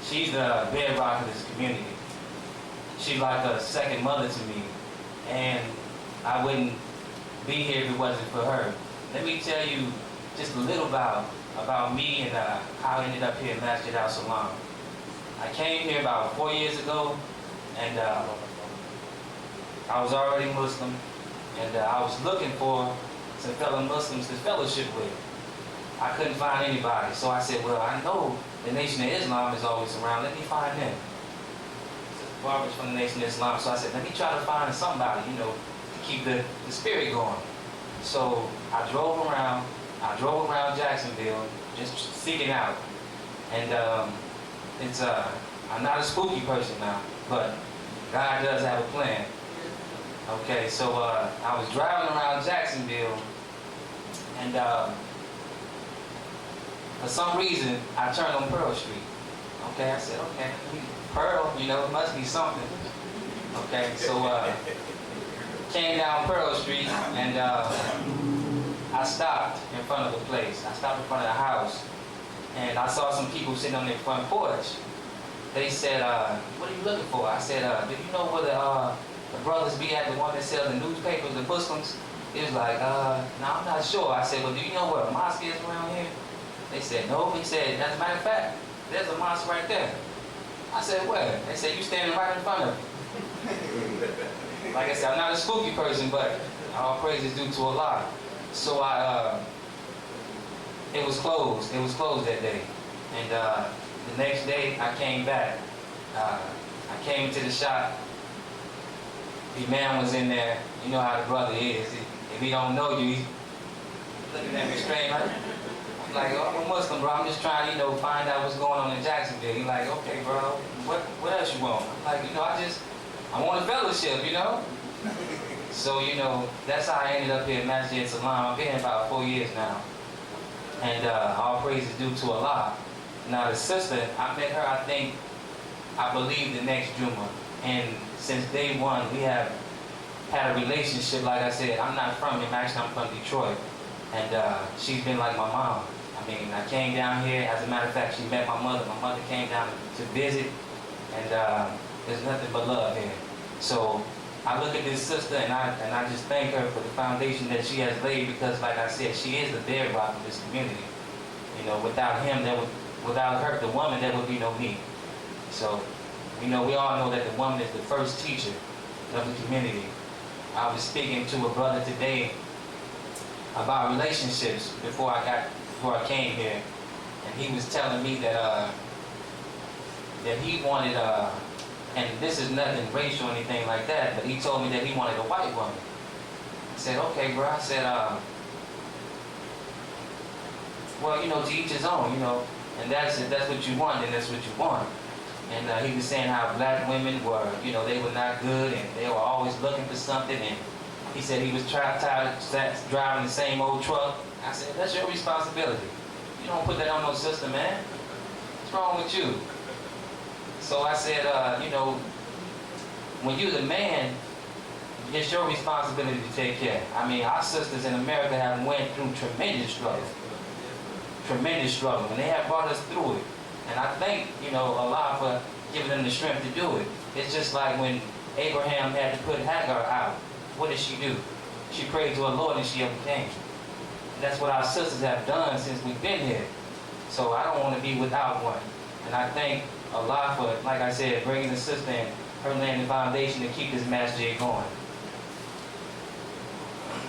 She's the bedrock of this community. She's like a second mother to me, and I wouldn't be here if it wasn't for her. Let me tell you just a little about me and how I ended up here in Masjid al-Salam. I came here about 4 years ago, and I was already Muslim, and I was looking for some fellow Muslims to fellowship with. I couldn't find anybody, so I said, well, I know the Nation of Islam is always around, let me find them. Barbers from the Nation of Islam, so I said, let me try to find somebody, to keep the spirit going. So I drove around Jacksonville, just seeking out, and I'm not a spooky person now, but God does have a plan. Okay, so I was driving around Jacksonville, and for some reason, I turned on Pearl Street. Okay, I said, okay, Pearl, it must be something. Okay, so came down Pearl Street, and I stopped in front of the place. I stopped in front of the house, and I saw some people sitting on their front porch. They said, what are you looking for? I said, do you know where the brothers be at, the one that sells the newspapers, the Muslims? He was like, no, I'm not sure. I said, well, do you know where a mosque is around here? They said, no. He said, as a matter of fact, there's a mosque right there. I said, where? They said, you standing right in front of it. Like I said, I'm not a spooky person, but all praise is due to Allah. So it was closed. It was closed that day. And the next day, I came back. I came into the shop. The man was in there. You know how the brother is. If he don't know you, he's looking at me straight like, I'm like, oh, I'm a Muslim, bro. I'm just trying to, find out what's going on in Jacksonville. He's like, okay, bro, what else you want? I'm like, I want a fellowship, So, that's how I ended up here at Masjid al-Salam. I've been here about 4 years now. And all praise is due to Allah. Now, the sister, I met her, I believe the next Jummah. And since day one, we have had a relationship. Like I said, I'm not from him. Actually, I'm from Detroit. And she's been like my mom. I came down here. As a matter of fact, she met my mother. My mother came down to visit. And there's nothing but love here. So I look at this sister, and I just thank her for the foundation that she has laid, because, like I said, she is the bedrock of this community. Without him, without her, the woman, there would be no me. So, we all know that the woman is the first teacher of the community. I was speaking to a brother today about relationships before I came here, and he was telling me that he wanted and this is nothing racial or anything like that, but he told me that he wanted a white woman. I said, okay, bro. I said, well, to each his own, and that's what you want, and that's what you want. And he was saying how black women were, they were not good, and they were always looking for something. And he said he was tired of driving the same old truck. I said, that's your responsibility. You don't put that on no sister, man. What's wrong with you? So I said, when you're the man, it's your responsibility to take care. Our sisters in America have went through tremendous struggle. Tremendous struggle, and they have brought us through it. And I thank, Allah for giving them the strength to do it. It's just like when Abraham had to put Hagar out. What did she do? She prayed to her Lord, and she overcame. And that's what our sisters have done since we've been here. So I don't want to be without one. And I thank Allah for, like I said, bringing the sister in, her laying the foundation to keep this masjid going.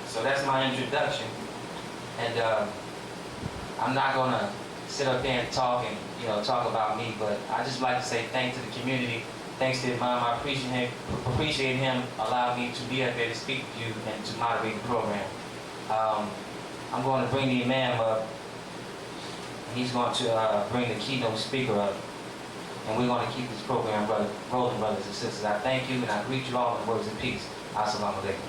So that's my introduction. And I'm not going to sit up there and talk about me, but I just like to say thanks to the community. Thanks to Imam. I appreciate him allowing me to be up there to speak to you and to moderate the program. I'm going to bring the Imam up. He's going to bring the keynote speaker up. And we're going to keep this program rolling, brothers and sisters. I thank you, and I greet you all in words of peace. Assalamu alaikum.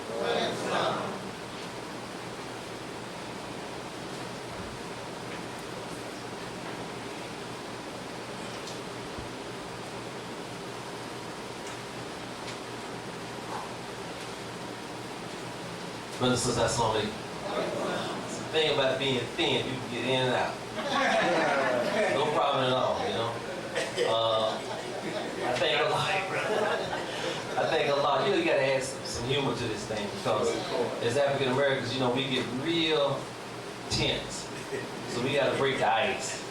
Brothers and sisters, assalamu alaikum. It's the thing about being thin, you can get in and out. No problem at all, think a lot, you gotta add some humor to this thing because as African Americans, we get real tense. So we gotta break the ice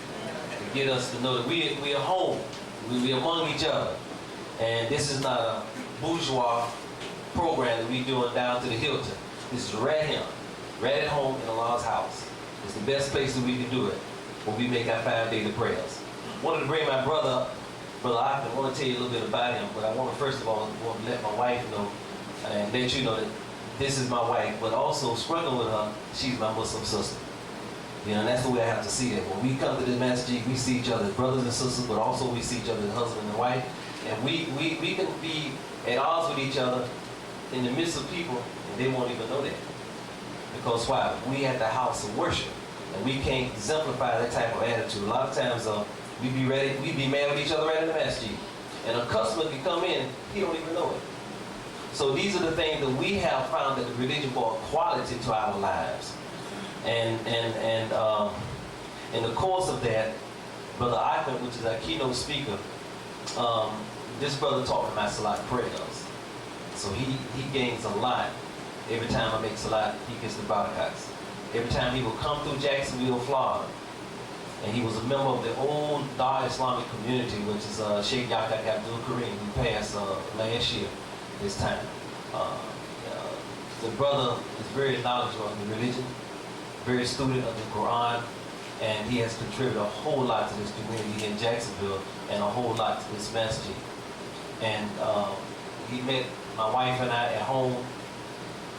to get us to know that we are home. We among each other. And this is not a bourgeois program that we doing down to the Hilton. This is right here, right at home in Allah's house. It's the best place that we can do it when we make our 5 daily prayers. Wanted to bring my brother up. Brother I want to tell you a little bit about him, but I want to first of all let my wife know and let you know that this is my wife, but also struggling with her, she's my Muslim sister. And that's the way I have to see it. When we come to the masjid, we see each other as brothers and sisters, but also we see each other as husband and wife. And we can be at odds with each other in the midst of people, and they won't even know that. Because why? We at the house of worship, and we can't exemplify that type of attitude. A lot of times, we be mad with each other right in the masjid. And a customer can come in, he don't even know it. So these are the things that we have found that the religion brought quality to our lives. And in the course of that, Brother Ivan, which is our keynote speaker, this brother taught me my salat prayers. So he gains a lot. Every time I make salat, he gets the barakats. Every time he will come through Jacksonville, Florida, and he was a member of the old Dar Islamic community, which is Sheikh Yakak Abdul Kareem, who passed last year, this time. The brother is very knowledgeable of the religion, very student of the Quran, and he has contributed a whole lot to this community in Jacksonville and a whole lot to this masjid. And he met my wife and I at home,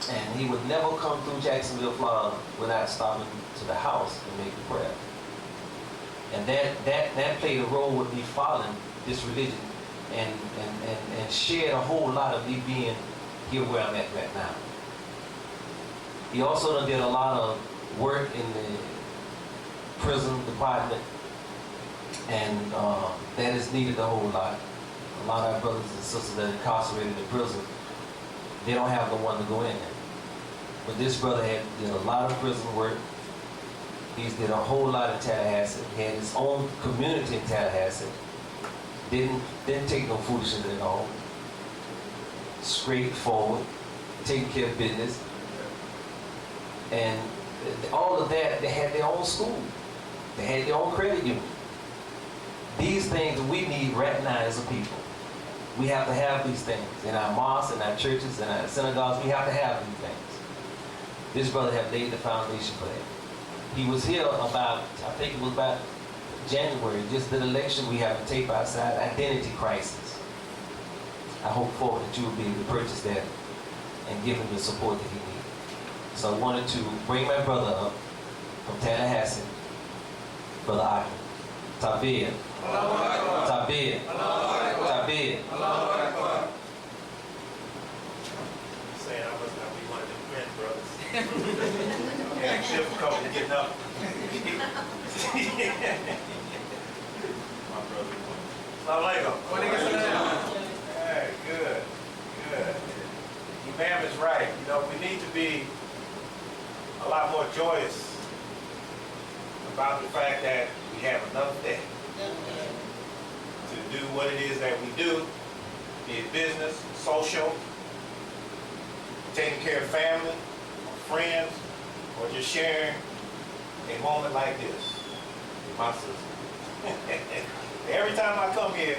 and he would never come through Jacksonville, Florida without stopping to the house and making prayer. And that played a role with me following this religion and shared a whole lot of me being here where I'm at right now. He also did a lot of work in the prison department, and that is needed a whole lot. A lot of our brothers and sisters that are incarcerated in prison, they don't have no one to go in there. But this brother did a lot of prison work. He's did a whole lot in Tallahassee. He had his own community in Tallahassee. Didn't take no foolishness at all. Straightforward, taking care of business. And all of that, they had their own school. They had their own credit union. These things we need right now as a people. We have to have these things in our mosques, in our churches, in our synagogues. We have to have these things. This brother had laid the foundation for that. He was here about, I think it was about January, just did a lecture we have a tape outside, Identity Crisis. I hope forward that you will be able to purchase that and give him the support that he needs. So I wanted to bring my brother up from Tallahassee, Brother Ivan. Tabir. Tabir. Tabir. Saying I must not be one of them friend brothers. Yeah, difficult getting up. My brother. Assalamu alaikum. Hey, good. Imam is right. We need to be a lot more joyous about the fact that we have another day to do what it is that we do, be it business, social, taking care of family, or friends, or just sharing a moment like this with my sister. Every time I come here,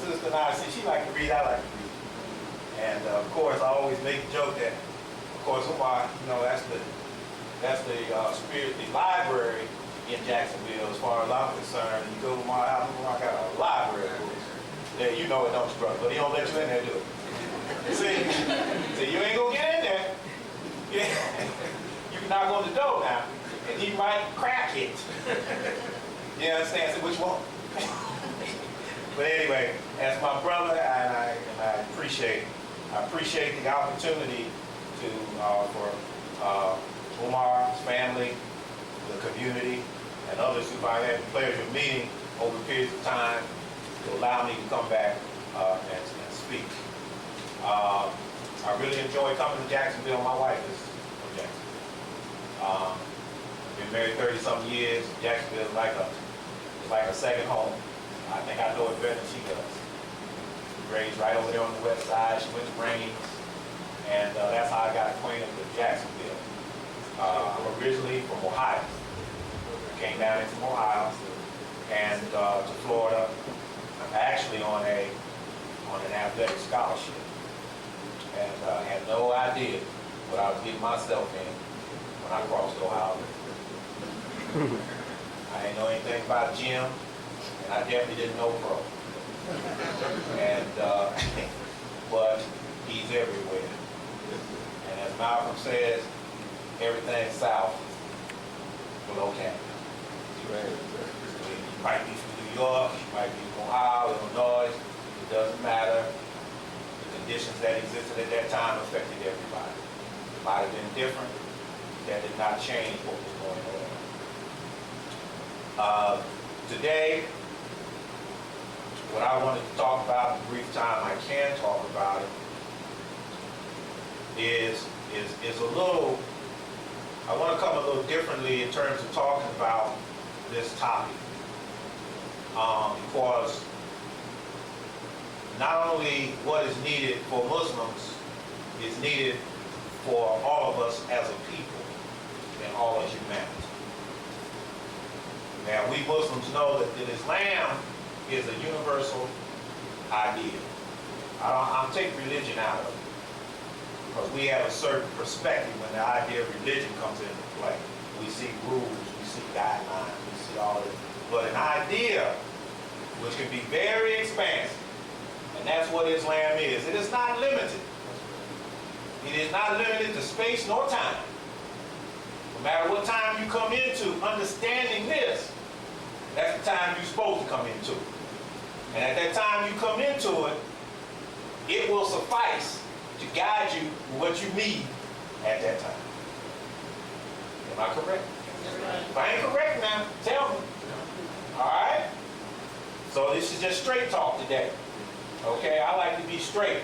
Sister Naya, she like to read, I like to read. And of course, I always make a joke that, of course, Umar, that's the spirit, the library in Jacksonville, as far as I'm concerned. You go to my house, I got a library. Yeah, it, don't you, brother? But he don't let you in there, do it. See, you ain't gonna get in there. Yeah. You can knock on the door now, and he might crack it. You understand? So which one? But anyway, as my brother, and I appreciate the opportunity to for Umar's family, the community, and others who I had the pleasure of meeting over periods of time to allow me to come back and speak. I really enjoy coming to Jacksonville. My wife is from Jacksonville. Been married 30-something years. Jacksonville is like a second home. I think I know it better than she does. raised right over there on the west side. She went to Raines, and that's how I got acquainted with Jacksonville. I'm originally from Ohio. Came down here from Ohio and to Florida. I'm actually on an athletic scholarship, and had no idea what I was getting myself in when I crossed the Ohio River. I didn't know anything about gym, and I definitely didn't know pro. And but he's everywhere. And as Malcolm says, everything south below Canada. You might be from New York, you might be from Ohio, Illinois, it doesn't matter. The conditions that existed at that time affected everybody. It might have been different. That did not change what was going on. Today, what I wanted to talk about, in the brief time I can talk about it, is a little, I want to come a little differently in terms of talking about this topic. Because not only what is needed for Muslims is needed for all of us as a people and all of humanity. Now, we Muslims know that Islam is a universal idea. I'll take religion out of it, because we have a certain perspective when the idea of religion comes into play. We see rules, we see guidelines, we see all of it. But an idea which can be very expansive, and that's what Islam is. It is not limited. It is not limited to space nor time. No matter what time you come into understanding this, that's the time you're supposed to come into it. And at that time you come into it, it will suffice to guide you with what you need at that time. Am I correct? If I ain't correct now, tell me. All right? So this is just straight talk today. Okay? I like to be straight,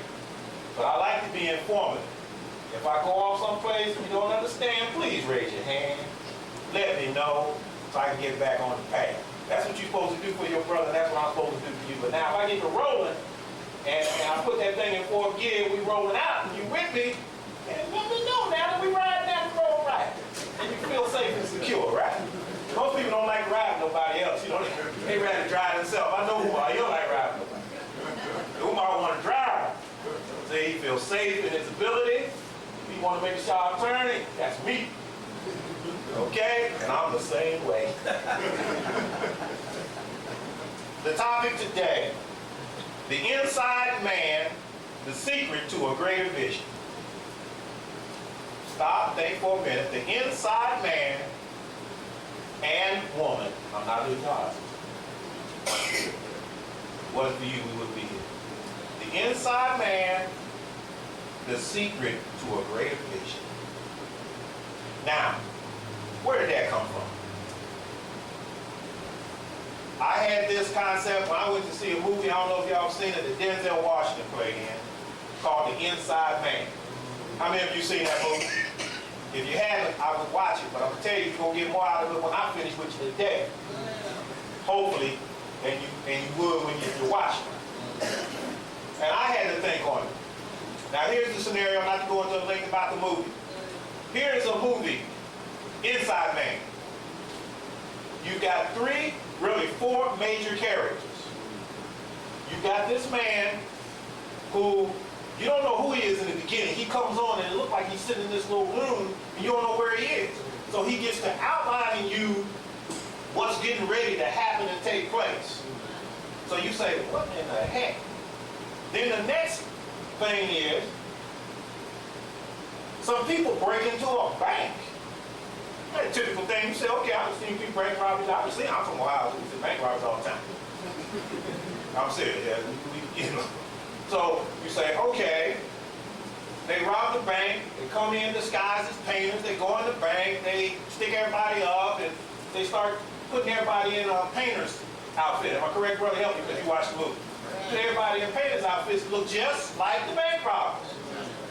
but I like to be informative. If I go off someplace and you don't understand, please raise your hand. Let me know so I can get back on the path. That's what you're supposed to do for your brother. That's what I'm supposed to do for you. But now if I get to rolling and I put that thing in fourth gear, we rolling out, and you with me, and let me know now that we riding down the road right. And you feel safe and secure, right? Most people don't like riding nobody else. You know, they rather drive themselves. I know Umar, you don't like riding nobody. Umar want to drive. So he feels safe in his ability. If he want to make a sharp turn, that's me. Okay? And I'm the same way. The topic today, the inside man, the secret to a greater vision. Stop, think for a minute. The inside man and woman. I'm not losing eyes. What for you, we would be here. The inside man, the secret to a greater vision. Now, where did that come from? I had this concept when I went to see a movie, I don't know if y'all have seen it, that Denzel Washington played in, called The Inside Man. How many of you seen that movie? If you haven't, I would watch it, but I'm going to tell you, you're going to get more out of it when I finish with you today. Hopefully, and you would when you're watching it. And I had to think on it. Now here's the scenario, not to go into the length about the movie. Here is a movie, Inside Man. You've got four major characters. You've got this man who, you don't know who he is in the beginning. He comes on and it looks like he's sitting in this little room and you don't know where he is. So he gets to outlining you what's getting ready to happen and take place. So you say, what in the heck? Then the next thing is, some people break into a bank. A typical thing, you say, okay, I've seen people break robberies. Obviously, I'm from Ohio, we see bank robberies all the time. I'm serious, yeah. You know. So you say, okay, they rob the bank, they come in disguised as painters, they go in the bank, they stick everybody up, and they start putting everybody in a painter's outfit. Am I correct, brother? Help me because you watched the movie. Put everybody in painter's outfits that look just like the bank robbers.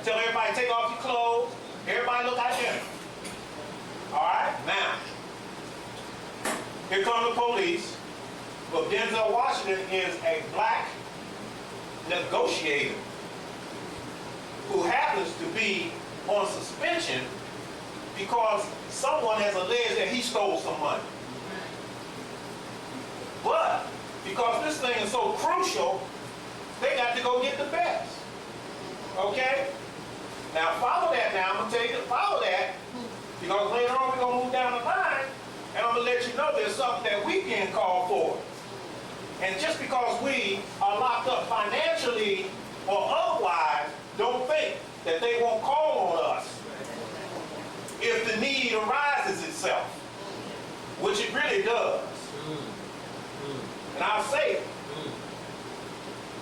Tell everybody, take off your clothes, everybody look identical. All right, now, here come the police. But Denzel Washington is a black negotiator who happens to be on suspension because someone has alleged that he stole some money. But because this thing is so crucial, they got to go get the best. Okay? Now follow that now. I'm going to tell you to follow that because later on we're going to move down the line and I'm going to let you know there's something that we can call for. And just because we are locked up financially or otherwise, don't think that they won't call on us if the need arises itself, which it really does. And I'll say it.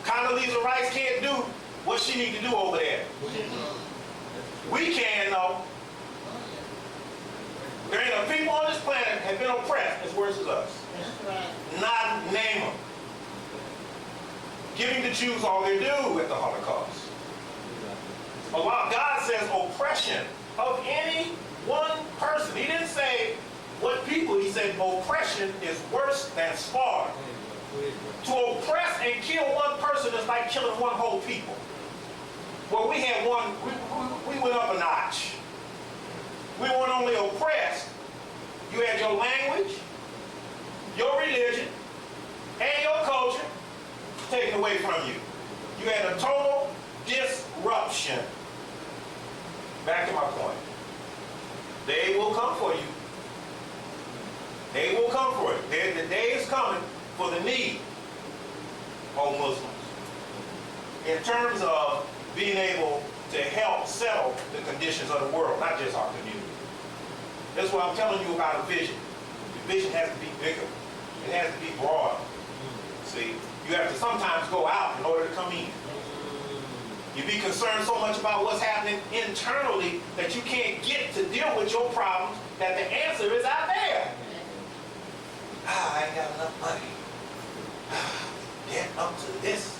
Condoleezza Rice can't do what she needs to do over there. We can, though. There ain't a people on this planet that have been oppressed as worse as us. Not name them. Giving the Jews all their due at the Holocaust. Allah, God says oppression of any one person. He didn't say what people. He said oppression is worse than slaughter. To oppress and kill one person is like killing one whole people. Well, we had one, we went up a notch. We weren't only oppressed, you had your language, your religion, and your culture taken away from you. You had a total disruption. Back to my point. They will come for you. They will come for it. The day is coming for the need of Muslims in terms of being able to help settle the conditions of the world, not just our community. That's why I'm telling you about a vision. The vision has to be bigger. It has to be broader. See, you have to sometimes go out in order to come in. You be concerned so much about what's happening internally that you can't get to deal with your problems, that the answer is out there. I ain't got enough money. Get up to this.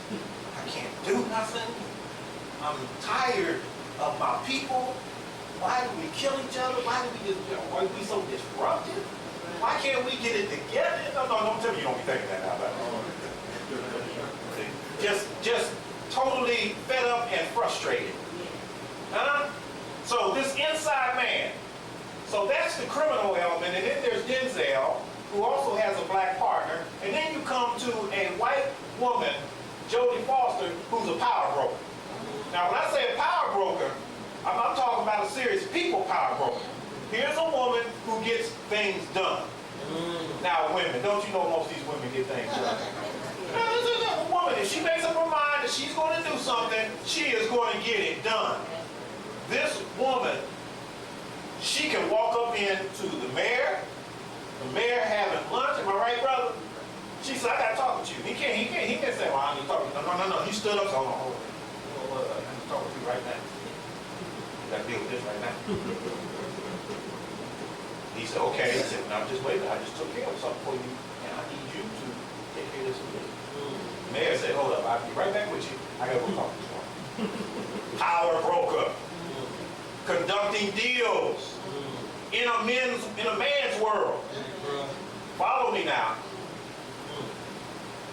I can't do nothing. I'm tired of my people. Why do we kill each other? Why do we so disruptive? Why can't we get it together? No, don't tell me you don't be thinking that now. Just totally fed up and frustrated. So this inside man. So that's the criminal element, and then there's Denzel, who also has a black partner, and then you come to a white woman, Jodie Foster, who's a power broker. Now, when I say a power broker, I'm talking about a serious people power broker. Here's a woman who gets things done. Now, women, don't you know most of these women get things done? Now, this is a woman. If she makes up her mind that she's going to do something, she is going to get it done. This woman, she can walk up into the mayor having lunch. Am I right, brother? She said, I got to talk with you. He can't say, well, I need to talk with you. No. He stood up, so hold on. I need to talk with you right now. You got to deal with this right now. He said, okay. He said, no, just wait. I just took care of something for you, and I need you to take care of this with me. The mayor said, hold up, I'll be right back with you. I got to go talk to you. Power broker. Conducting deals in a man's world. Follow me now.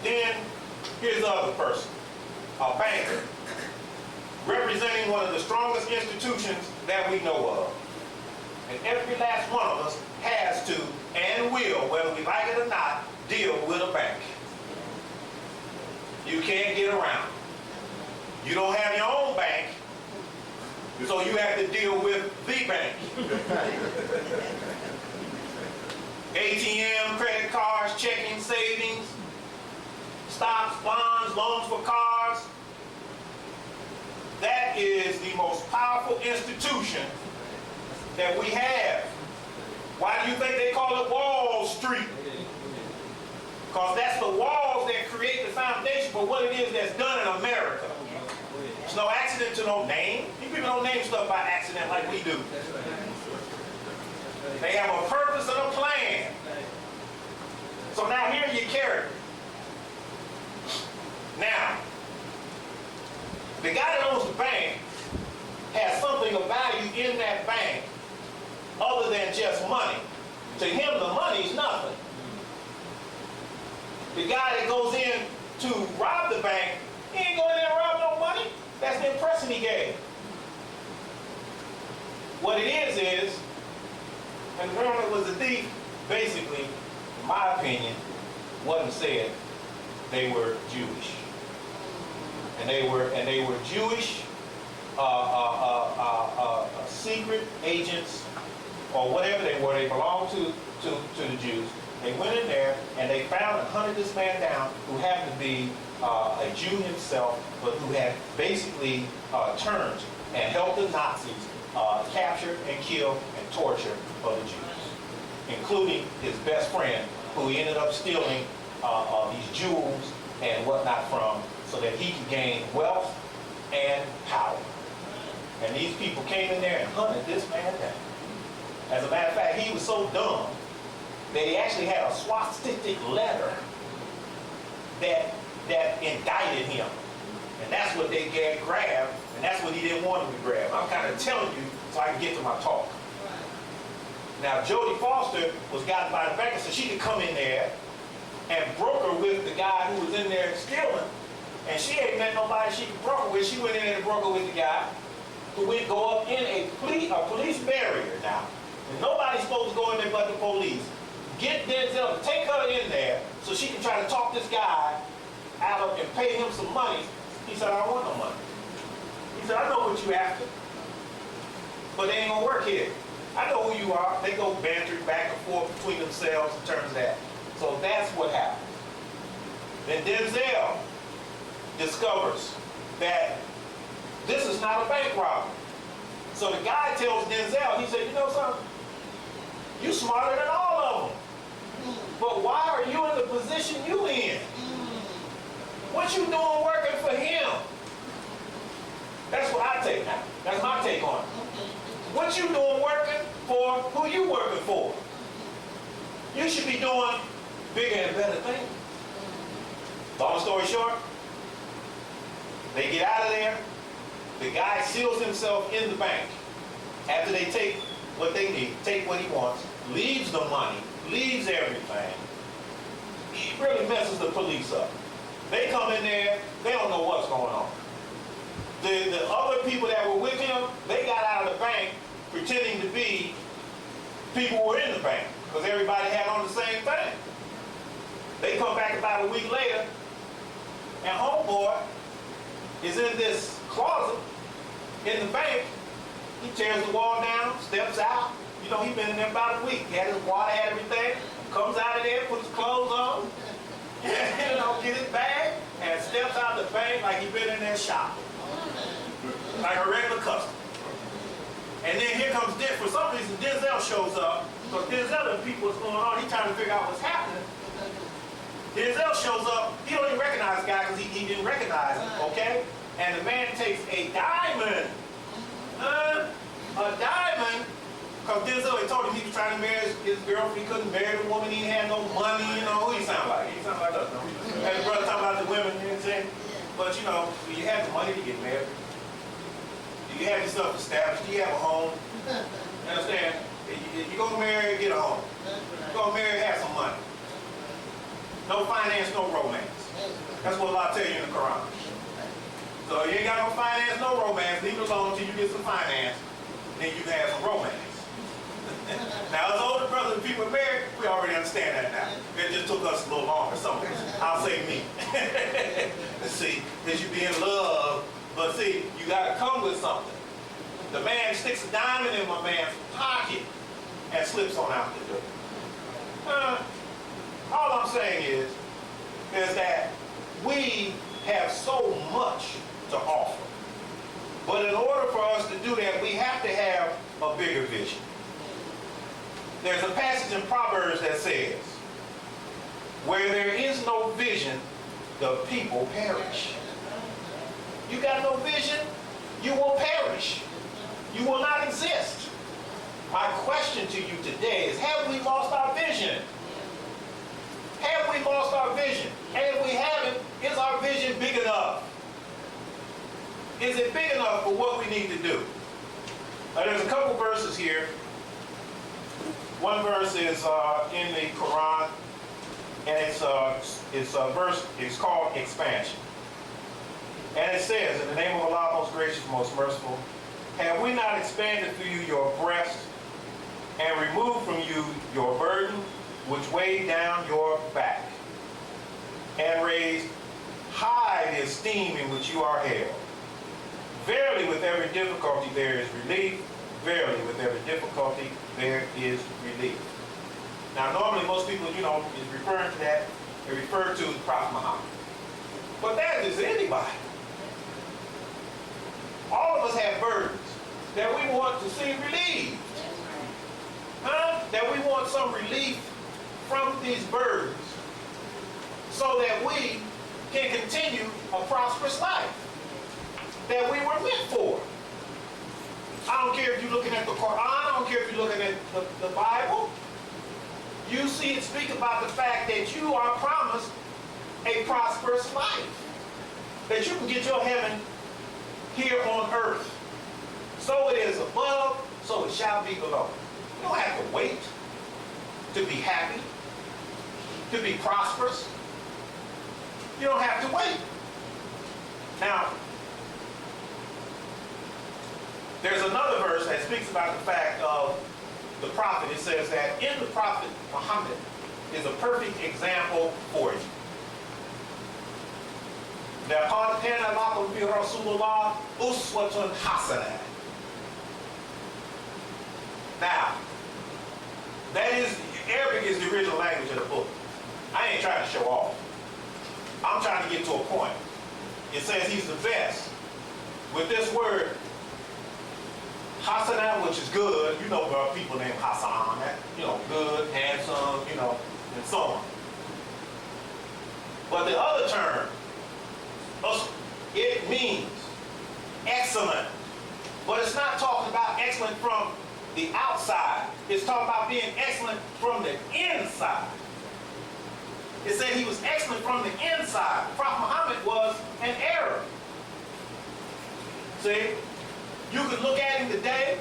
Then here's the other person, a banker, representing one of the strongest institutions that we know of. And every last one of us has to and will, whether we like it or not, deal with a bank. You can't get around. You don't have your own bank, so you have to deal with the bank. ATM, credit cards, checking, savings, stocks, bonds, loans for cars. That is the most powerful institution that we have. Why do you think they call it Wall Street? Because that's the walls that create the foundation for what it is that's done in America. It's no accident to no name. You people don't name stuff by accident like we do. They have a purpose and a plan. So now here are your characters. Now, the guy that owns the bank has something of value in that bank other than just money. To him, the money's nothing. The guy that goes in to rob the bank, he ain't going in there what it is, and the man that was a thief, basically, in my opinion, wasn't said they were Jewish. And they were Jewish secret agents, or whatever they were. They belonged to the Jews. They went in there and they found and hunted this man down, who happened to be a Jew himself, but who had basically turned and helped the Nazis capture and kill and torture other Jews, including his best friend, who he ended up stealing these jewels and whatnot from, so that he could gain wealth and power. And these people came in there and hunted this man down. As a matter of fact, he was so dumb that he actually had a swastika letter that indicted him. And that's what they grabbed, and that's what he didn't want him to grab. I'm kind of telling you so I can get to my talk. Now, Jodie Foster was gotten by the banker, so she could come in there and broker with the guy who was in there stealing. And she ain't met nobody she could broker with. She went in there to broker with the guy who would go up in a police barrier now. And nobody's supposed to go in there but the police. Get Denzel to take her in there so she can try to talk this guy out of and pay him some money. He said, I don't want no money. He said, I know what you after, but they ain't gonna work here. I know who you are. They go bantering back and forth between themselves in terms of that. So that's what happened. Then Denzel discovers that this is not a bank robbery. So the guy tells Denzel, he said, you know something? You smarter than all of them. But why are you in the position you in? What you doing working for him? That's what I take now. That's my take on it. What you doing working for who you working for? You should be doing bigger and better things. Long story short, they get out of there. The guy seals himself in the bank. After they take what they need, take what he wants, leaves the money, leaves everything. He really messes the police up. They come in there, they don't know what's going on. The other people that were with him, they got out of the bank pretending to be people who were in the bank, because everybody had on the same thing. They come back about a week later, and homeboy is in this closet in the bank. He tears the wall down, steps out. You know, he's been in there about a week. He had his water, had everything. Comes out of there, puts his clothes on, you know, get his bag, and steps out the bank like he's been in there shopping. Like a regular customer. And then here comes for some reason, Denzel shows up. So Denzel and people, what's going on, he's trying to figure out what's happening. Denzel shows up, he don't even recognize the guy because he didn't recognize him, okay? And the man takes a diamond. A diamond, because Denzel had told him he was trying to marry his girlfriend. He couldn't marry the woman, he had no money, you know. Who he sound like? He sound like us, no? And the brother talking about the women, you know what I'm saying? But you know, you have the money to get married. You have yourself established, you have a home. You understand? You're going to marry, get a home. You're going to marry, have some money. No finance, no romance. That's what Allah tell you in the Quran. So you ain't got no finance, no romance. Leave it alone until you get some finance. Then you can have some romance. Now, as older brothers and people married, we already understand that now. It just took us a little longer. Some of us. I'll say me. See, because you be in love. But see, you got to come with something. The man sticks a diamond in my man's pocket and slips on out the door. All I'm saying is that we have so much to offer. But in order for us to do that, we have to have a bigger vision. There's a passage in Proverbs that says, where there is no vision, the people perish. You got no vision, you will perish. You will not exist. My question to you today is, have we lost our vision? Have we lost our vision? And if we haven't, is our vision big enough? Is it big enough for what we need to do? There's a couple verses here. One verse is in the Quran, and it's a verse, it's called expansion. And it says, in the name of Allah, most gracious, most merciful, Have we not expanded for you your breast and removed from you your burden which weighed down your back, and raised high the esteem in which you are held? Verily, with every difficulty there is relief. Verily, with every difficulty there is relief. Now, normally most people, is referring to that, they refer to the Prophet Muhammad. But that is anybody. All of us have burdens that we want to see relieved. That we want some relief from these burdens so that we can continue a prosperous life that we were meant for. I don't care if you're looking at the Quran, I don't care if you're looking at the Bible. You see it speak about the fact that you are promised a prosperous life. That you can get your heaven here on earth. So it is above, so it shall be below. You don't have to wait to be happy, to be prosperous. You don't have to wait. Now, there's another verse that speaks about the fact of the prophet. It says that in the prophet Muhammad is a perfect example for you. لَقَدْ كَانَ لَكُمْ فِي رَسُولِ اللَّهِ أُسْوَةٌ حَسَنَةٌ. Now, that is, Arabic is the original language of the book. I ain't trying to show off. I'm trying to get to a point. It says he's the best. With this word, Hasana, which is good, people named Hassan, good, handsome, and so on. But the other term, it means excellent. But it's not talking about excellent from the outside. It's talking about being excellent from the inside. It said he was excellent from the inside. Prophet Muhammad was an Arab. See? You could look at him today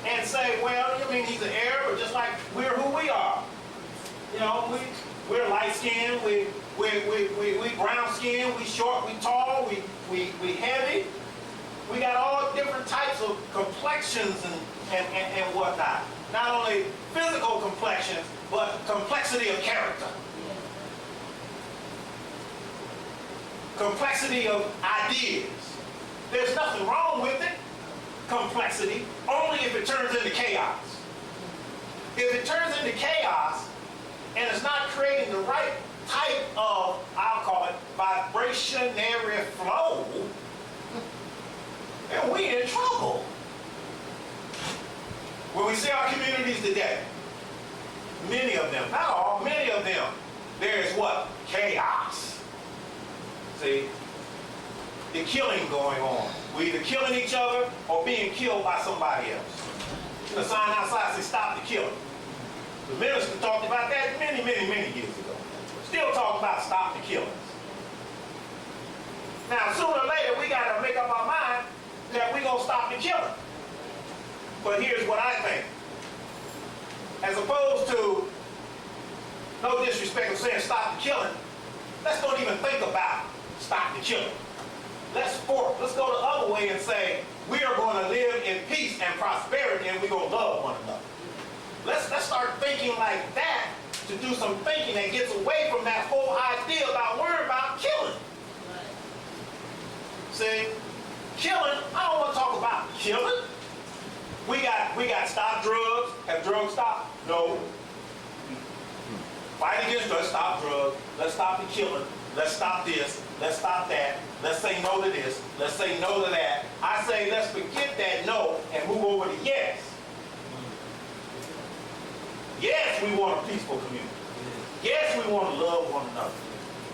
and say, well, he's an Arab, just like we're who we are. We're light-skinned, we brown-skinned, we short, we tall, we heavy. We got all different types of complexions and whatnot. Not only physical complexions, but complexity of character. Complexity of ideas. There's nothing wrong with it, complexity, only if it turns into chaos. If it turns into chaos and it's not creating the right type of, I'll call it, vibrationary flow, then we're in trouble. When we see our communities today, many of them, not all, many of them, there is what? Chaos. See? The killing going on. We're either killing each other or being killed by somebody else. The sign outside says stop the killing. The minister talked about that many, many, many years ago. Still talking about stop the killings. Now, sooner or later, we got to make up our mind that we're going to stop the killing. But here's what I think. As opposed to, no disrespect of saying stop the killing, let's don't even think about stop the killing. Let's go the other way and say, we are going to live in peace and prosperity and we're going to love one another. Let's start thinking like that, to do some thinking that gets away from that whole idea about worrying about killing. See, killing, I don't want to talk about killing. We got stop drugs. Have drugs stopped? No. Fight against drugs, stop drugs. Let's stop the killing. Let's stop this. Let's stop that. Let's say no to this. Let's say no to that. I say let's forget that no and move over to yes. Yes, we want a peaceful community. Yes, we want to love one another.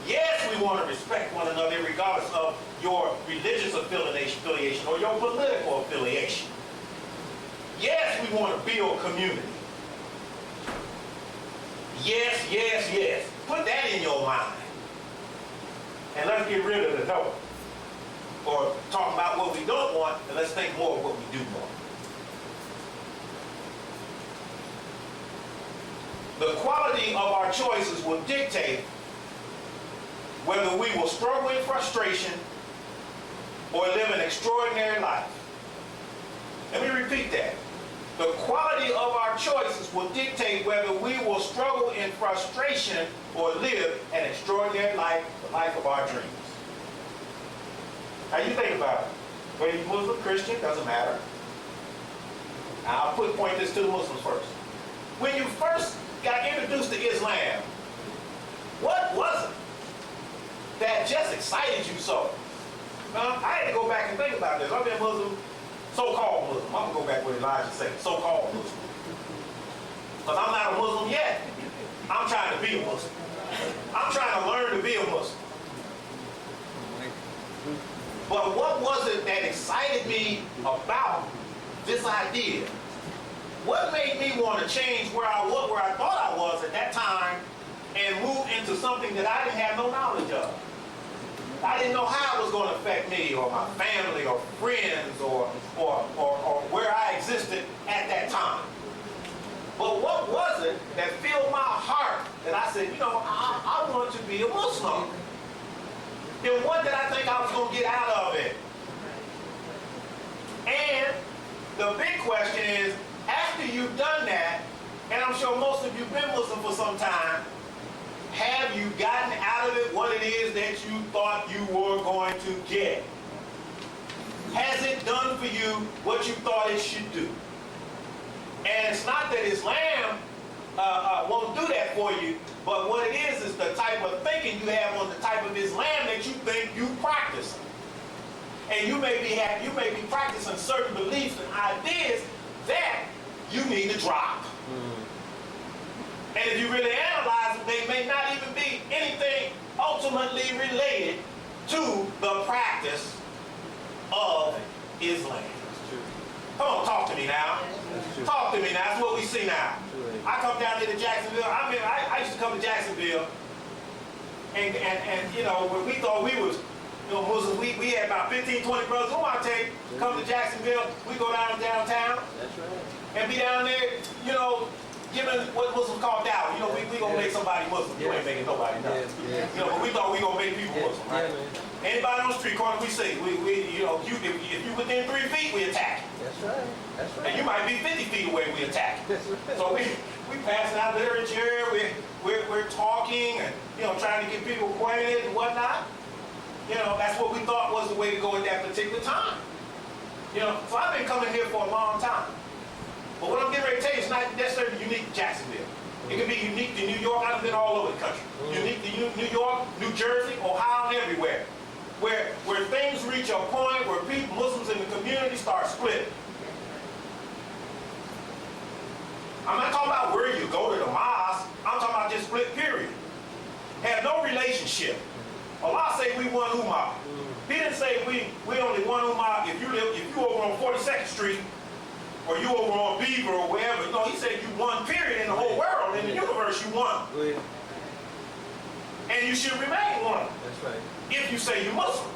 Yes, we want to respect one another regardless of your religious affiliation or your political affiliation. Yes, we want to build community. Yes, yes, yes. Put that in your mind. And let's get rid of the no. Or talk about what we don't want, and let's think more of what we do want. The quality of our choices will dictate whether we will struggle in frustration or live an extraordinary life. Let me repeat that. The quality of our choices will dictate whether we will struggle in frustration or live an extraordinary life, the life of our dreams. How you think about it? Whether you're Muslim, Christian, doesn't matter. Now, I'll point this to the Muslims first. When you first got introduced to Islam, what was it that just excited you so? Now, I had to go back and think about this. I've been Muslim, so-called Muslim. I'm going to go back with Elijah said, so-called Muslim. Because I'm not a Muslim yet. I'm trying to be a Muslim. I'm trying to learn to be a Muslim. But what was it that excited me about this idea? What made me want to change where I thought I was at that time and move into something that I didn't have no knowledge of? I didn't know how it was going to affect me or my family or friends or where I existed at that time. But what was it that filled my heart that I said, you know, I want to be a Muslim? Then what did I think I was going to get out of it? And the big question is, after you've done that, and I'm sure most of you have been Muslim for some time, have you gotten out of it what it is that you thought you were going to get? Has it done for you what you thought it should do? And it's not that Islam won't do that for you, but what it is the type of thinking you have on the type of Islam that you think you practice. And you may be practicing certain beliefs and ideas that you need to drop. And if you really analyze it, they may not even be anything ultimately related to the practice of Islam. Come on, talk to me now. Talk to me now. That's what we see now. I come down here to Jacksonville. I used to come to Jacksonville, and you know, when we thought we was, you know, Muslims, we had about 15, 20 brothers who I take, come to Jacksonville, we go down to downtown, That's right. and be down there, you know, giving what Muslims call da'wah. You know, we gonna make somebody Muslim. You ain't making nobody nothing. You know, but we thought we gonna make people Muslim, right? Anybody on the street corner, we say, you know, if you within 3 feet, we attack you. That's right. That's right. And you might be 50 feet away, we attack you. So we passing out literature, we're talking, and, you know, trying to get people acquainted and whatnot. You know, that's what we thought was the way to go at that particular time. You know, so I've been coming here for a long time. But what I'm getting ready to tell you is not necessarily unique to Jacksonville. It can be unique to New York. I've been all over the country. Unique to New York, New Jersey, Ohio, and everywhere. Where things reach a point where people, Muslims in the community, start splitting. I'm not talking about where you go to the mosque. I'm talking about just split, period. Have no relationship. Allah say we one ummah. He didn't say we only one ummah if you over on 42nd Street or you over on Beaver or wherever. No, he said you one, period, in the whole world, in the universe you one. And you should remain one. That's right. If you say you're Muslim.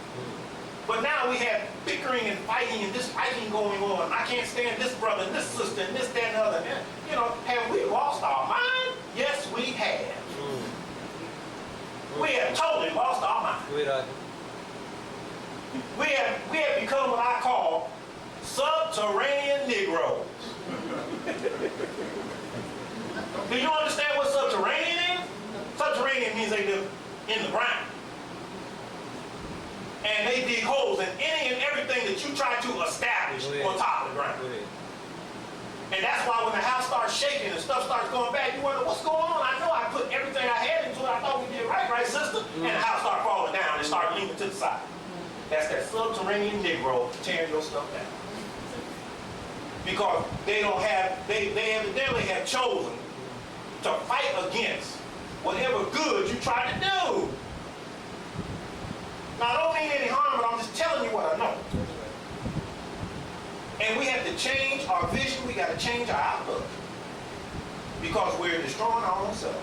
But now we have bickering and fighting and this fighting going on. I can't stand this brother and this sister and this, that, and the other. You know, have we lost our mind? Yes, we have. We have totally lost our mind. We have become what I call subterranean Negroes. Do you understand what subterranean is? Subterranean means they live in the ground. And they dig holes in any and everything that you try to establish on top of the ground. And that's why when the house starts shaking and stuff starts going back, you wonder, what's going on? I know I put everything I had into it. I thought we did right, sister? And the house started falling down and started leaning to the side. That's that subterranean Negro tearing your stuff down. Because they evidently have chosen to fight against whatever good you try to do. Now, I don't mean any harm, but I'm just telling you what I know. And we have to change our vision. We got to change our outlook. Because we're destroying our own self.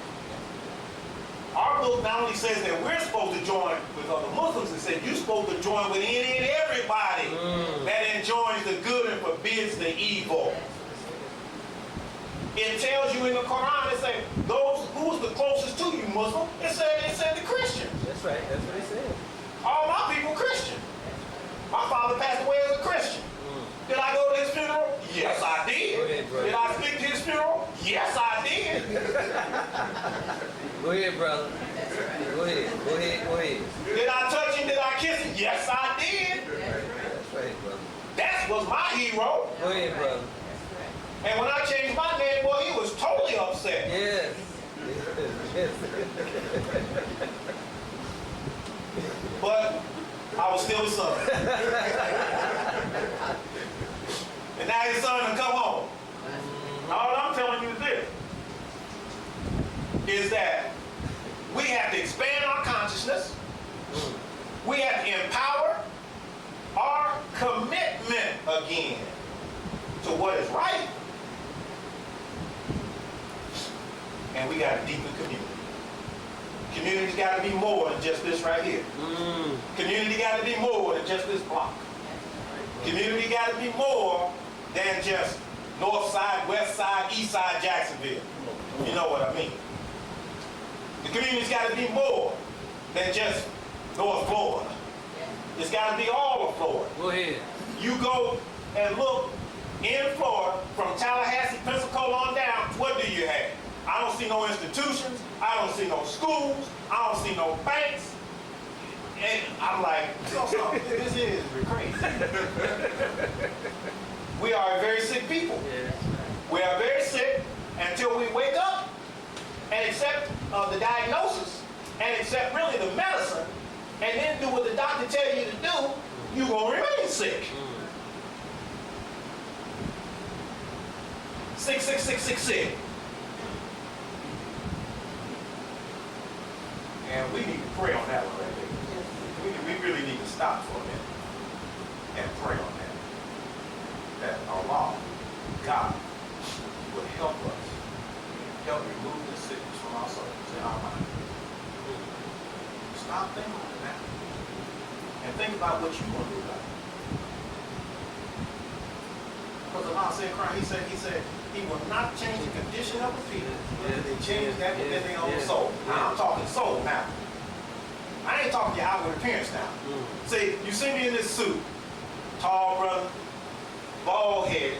Our book not only says that we're supposed to join with other Muslims, it says you're supposed to join with any and everybody that enjoins the good and forbids the evil. It tells you in the Quran, it says, those who is the closest to you, Muslim, it said the Christians. That's right. That's what it said. All my people Christian. My father passed away as a Christian. Did I go to his funeral? Go ahead, brother. Go ahead. Go ahead. Go ahead. Did I touch him? Did I kiss him? Yes, I did. That's right, brother. That was my hero. Go ahead, brother. And when I changed my name, well, he was totally upset. Yes. Yes. But I was still his son. And now his son will come home. All I'm telling you is this, is that we have to expand our consciousness. We have to empower our commitment again to what is right. And we got to deepen community. Community's got to be more than just this right here. Community got to be more than just this block. Community got to be more than just north side, west side, east side, Jacksonville. You know what I mean. The community's got to be more than just North Florida. It's got to be all of Florida. Go ahead. You go and look in Florida, from Tallahassee, Pensacola on down, what do you have? I don't see no institutions. I don't see no schools. I don't see no banks. And I'm like, this is crazy. We are a very sick people. We are very sick until we wake up and accept the diagnosis and accept really the medicine and then do what the doctor tell you to do, you're going to remain sick. Sick, sick, sick, sick, sick. And we need to pray on that one right there. We really need to stop for a minute and pray on that. That Allah, God, will help us, help remove the sickness from our souls and our minds. Stop thinking on that. And think about what you're going to do about it. Because Allah said, He said, He will not change the condition of the people until they change that within their own soul. Now, I'm talking soul now. I ain't talking your outward appearance now. See, you see me in this suit, tall brother, bald head,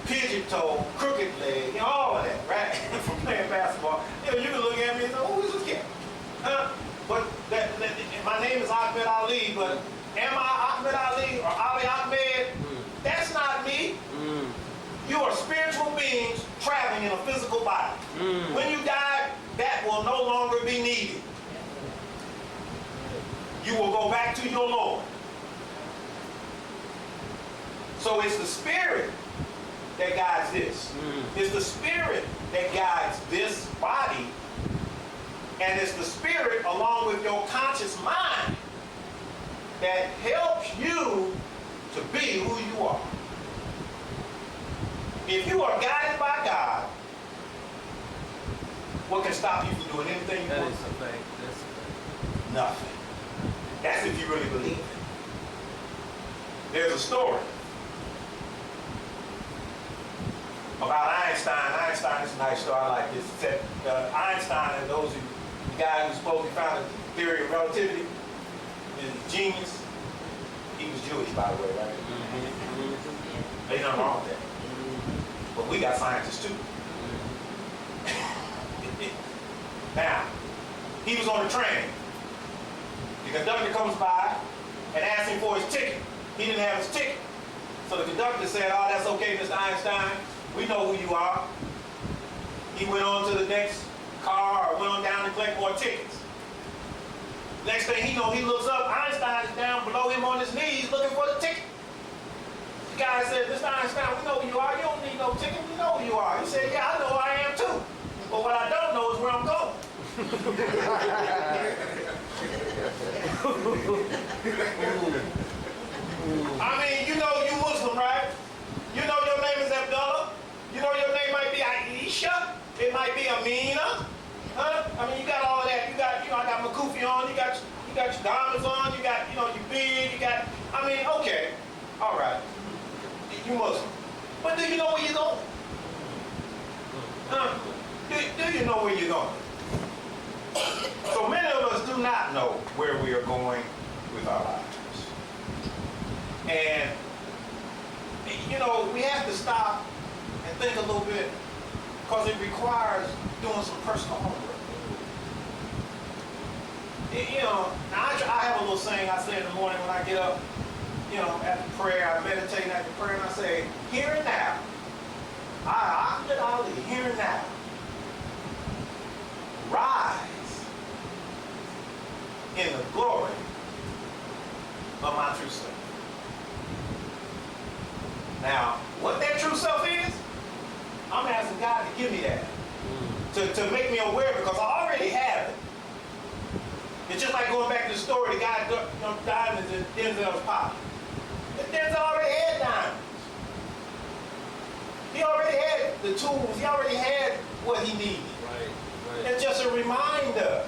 pigeon toe, crooked leg, all of that, right? From playing basketball. You can look at me and say, oh, who's this kid? But my name is Ahmed Ali, but am I Ahmed Ali or Ali Ahmed? That's not me. You are spiritual beings traveling in a physical body. When you die, that will no longer be needed. You will go back to your Lord. So it's the spirit that guides this. It's the spirit that guides this body. And it's the spirit along with your conscious mind that helps you to be who you are. If you are guided by God, what can stop you from doing anything you want? That's a fact. Nothing. That's if you really believe it. There's a story about Einstein. Einstein is a nice story. I like this. It said, Einstein and the guy who supposedly found the theory of relativity, is a genius. He was Jewish, by the way, right? Ain't nothing wrong with that. But we got scientists too. Now, he was on the train. The conductor comes by and asks him for his ticket. He didn't have his ticket. So the conductor said, oh, that's okay, Mr. Einstein. We know who you are. He went on to the next car or went on down to collect more tickets. Next thing he know, he looks up. Einstein is down below him on his knees looking for the ticket. The guy said, Mr. Einstein, we know who you are. You don't need no ticket. We know who you are. He said, yeah, I know who I am too. But what I don't know is where I'm going. I mean, you know you Muslim, right? You know your name is Abdullah. You know your name might be Aisha. It might be Amina. Huh? I mean, you got all of that. You got, I got Makufi on. You got your diamonds on. You got, your beard. You got, I mean, okay. All right. You Muslim. But do you know where you're going? Huh? Do you know where you're going? So many of us do not know where we are going with our lives. And, we have to stop and think a little bit because it requires doing some personal homework. You know, now I have a little saying I say in the morning when I get up, you know, after prayer, I meditate after prayer, and I say, here and now, Ali, here and now, rise in the glory of my true self. Now, what that true self is, I'm asking God to give me that. To make me aware, because I already have it. It's just like going back to the story, the guy dumped diamonds in Denzel's pocket. Denzel already had diamonds. He already had the tools. He already had what he needed. Right. It's just a reminder.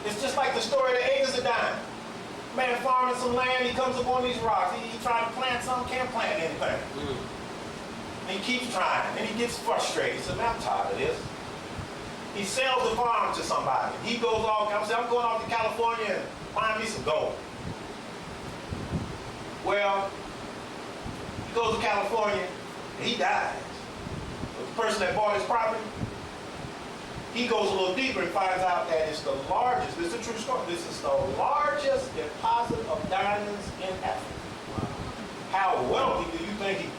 It's just like the story of the acres of diamonds. Man farming some land, he comes upon these rocks. He tries to plant something, can't plant anything. And he keeps trying, and he gets frustrated. He says, man, I'm tired of this. He sells the farm to somebody. He goes off, I'm going off to California and find me some gold. Well, he goes to California and he dies. But the person that bought his property, he goes a little deeper and finds out that it's the largest, this is a true story, this is the largest deposit of diamonds in Africa. How wealthy do you think he is?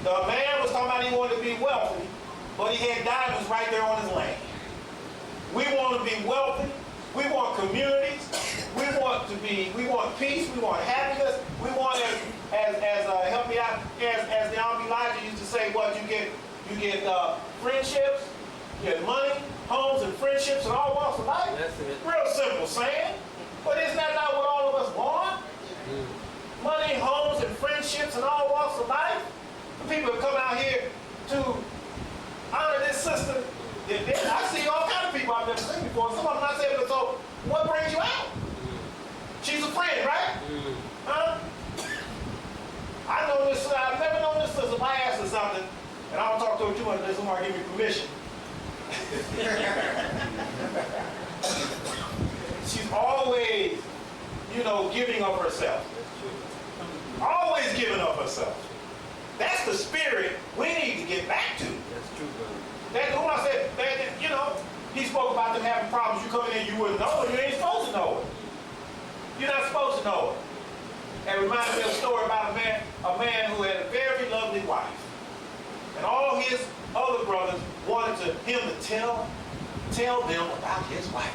The man was talking about he wanted to be wealthy, but he had diamonds right there on his land. We want to be wealthy. We want communities. We want peace. We want happiness. We want, help me out, as the Army Elijah used to say, what you get friendships, you get money, homes, and friendships, and all walks of life. That's it. Real simple saying, but isn't that not what all of us want? Money, homes, and friendships, and all walks of life. The people have come out here to honor this sister. I see all kinds of people I've never seen before. Some of them I said, but so what brings you out? She's a friend, right? Huh? I know this, I've never known this sister. If I ask her something, and I don't talk to her too much unless somebody give me permission. She's always, giving of herself. Always giving of herself. That's the spirit we need to get back to. That's true, brother. That's what I said. He spoke about them having problems. You come in and you wouldn't know it. You ain't supposed to know it. You're not supposed to know it. It reminds me of a story about a man who had a very lovely wife. And all his other brothers wanted him to tell them about his wife.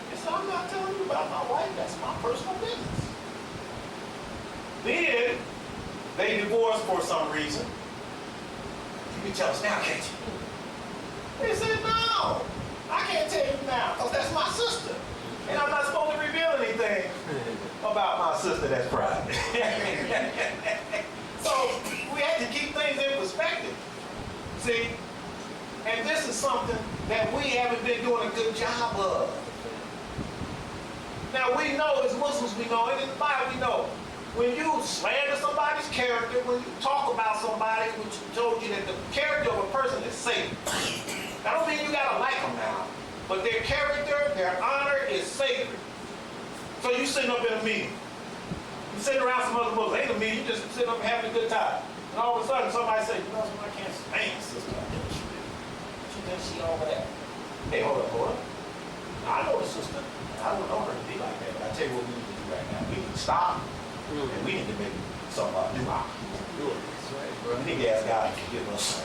He said, I'm not telling you about my wife. That's my personal business. Then they divorced for some reason. You can tell us now, can't you? They said, no, I can't tell you now, because that's my sister. And I'm not supposed to reveal anything about my sister that's private. So we had to keep things in perspective. See? And this is something that we haven't been doing a good job of. Now we know, as Muslims we know, and in the Bible we know, when you slander somebody's character, when you talk about somebody, which told you that the character of a person is sacred. That don't mean you gotta like them now, but their character, their honor is sacred. So you sitting up in a meeting. You sitting around some other Muslims. Ain't a meeting, you just sitting up and having a good time. And all of a sudden somebody says, I can't stand sister. She thinks she over there. Hey, hold up. I know the sister. I don't know her to be like that, but I tell you what we need to do right now. We need to stop. And we need to make some new options. That's right, bro. We need to ask God to forgive us.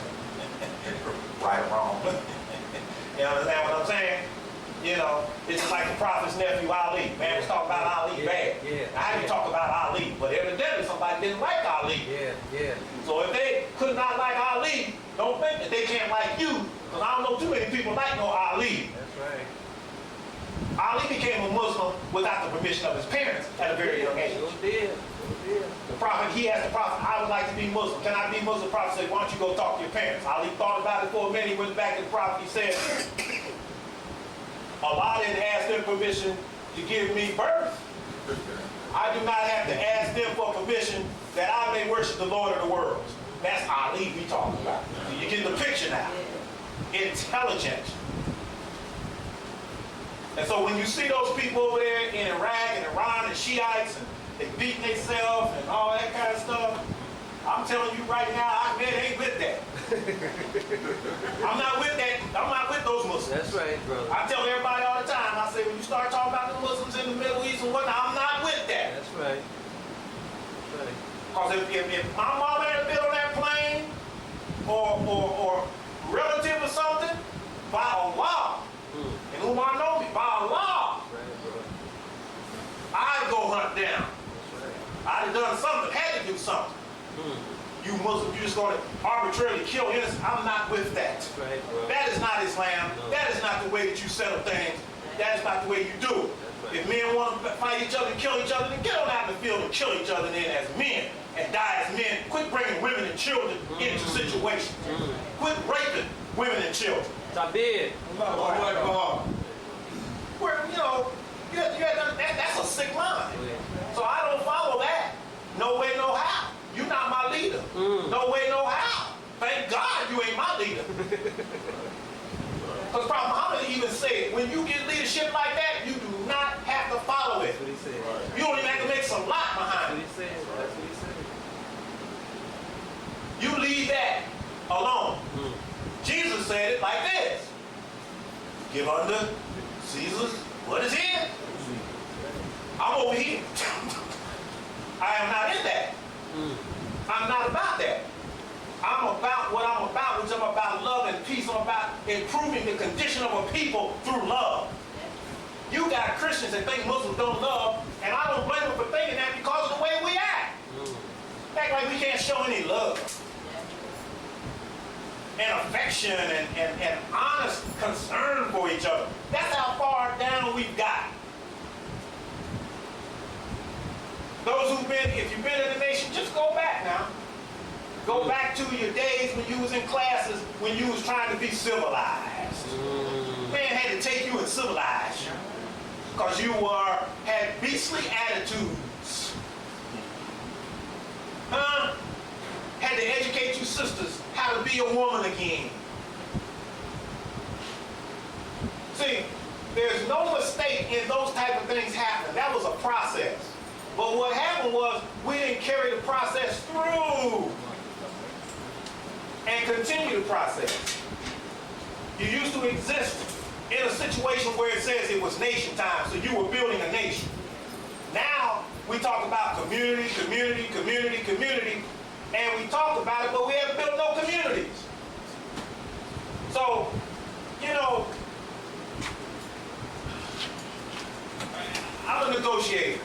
Right or wrong. You understand what I'm saying? It's just like the prophet's nephew Ali. Man was talking about Ali bad. I didn't talk about Ali, but evidently somebody didn't like Ali. Yeah. So if they could not like Ali, don't think that they can't like you, because I don't know too many people like no Ali. That's right. Ali became a Muslim without the permission of his parents at a very young age. Sure did. The prophet, he asked the prophet, I would like to be Muslim. Can I be Muslim? The prophet said, why don't you go talk to your parents? Ali thought about it for a minute. He went back to the prophet. He said, Allah didn't ask them permission to give me birth. I do not have to ask them for permission that I may worship the Lord of the worlds. That's Ali we talking about. You get the picture now. Intelligent. And so when you see those people over there in Iraq and Iran and Shiites and they beating themselves and all that kind of stuff, I'm telling you right now, Ahmed ain't with that. I'm not with That's right, brother. I tell everybody all the time, I say, when you start talking about the Muslims in the Middle East and whatnot, I'm not with that. That's right. That's right. Because if my mama had been on that plane, or relative or something, by Allah, and whom I know me, by Allah, I'd go hunt down. I'd have done something, had to do something. You Muslims, you just going to arbitrarily kill innocent. I'm not with that. Right, that is not Islam. No. That is not the way that you settle things. That is not the way you do it. Right. If men want to fight each other and kill each other, then get on out in the field and kill each other then as men and die as men. Quit bringing women and children into situations. Quit raping women and children. Tabir. Where, that's a sick mind. So I don't follow that. No way, no how. You're not my leader. No way, no how. Thank God you ain't my leader. Because Prophet Muhammad even said, when you get leadership like that, you do not have to follow it. That's what he said. You don't even have to make some lot behind it. That's what he said. That's what he said. You leave that alone. Jesus said it like this. Give unto Caesar what is his. I'm over here. I am not in that. I'm not about that. I'm about what I'm about, which I'm about love and peace. I'm about improving the condition of a people through love. You got Christians that think Muslims don't love, and I don't blame them for thinking that because of the way we act. Act like we can't show any love and affection and honest concern for each other. That's how far down we've got. Those who've been, if you've been in the nation, just go back now. Go back to your days when you was in classes, when you was trying to be civilized. Man had to take you and civilize you. Because you had beastly attitudes. Had to educate you sisters how to be a woman again. See, there's no mistake in those type of things happening. That was a process. But what happened was we didn't carry the process through and continue the process. You used to exist in a situation where it says it was nation time, so you were building a nation. Now we talk about community, community, community, community, and we talk about it, but we haven't built no communities. So, I'm a negotiator,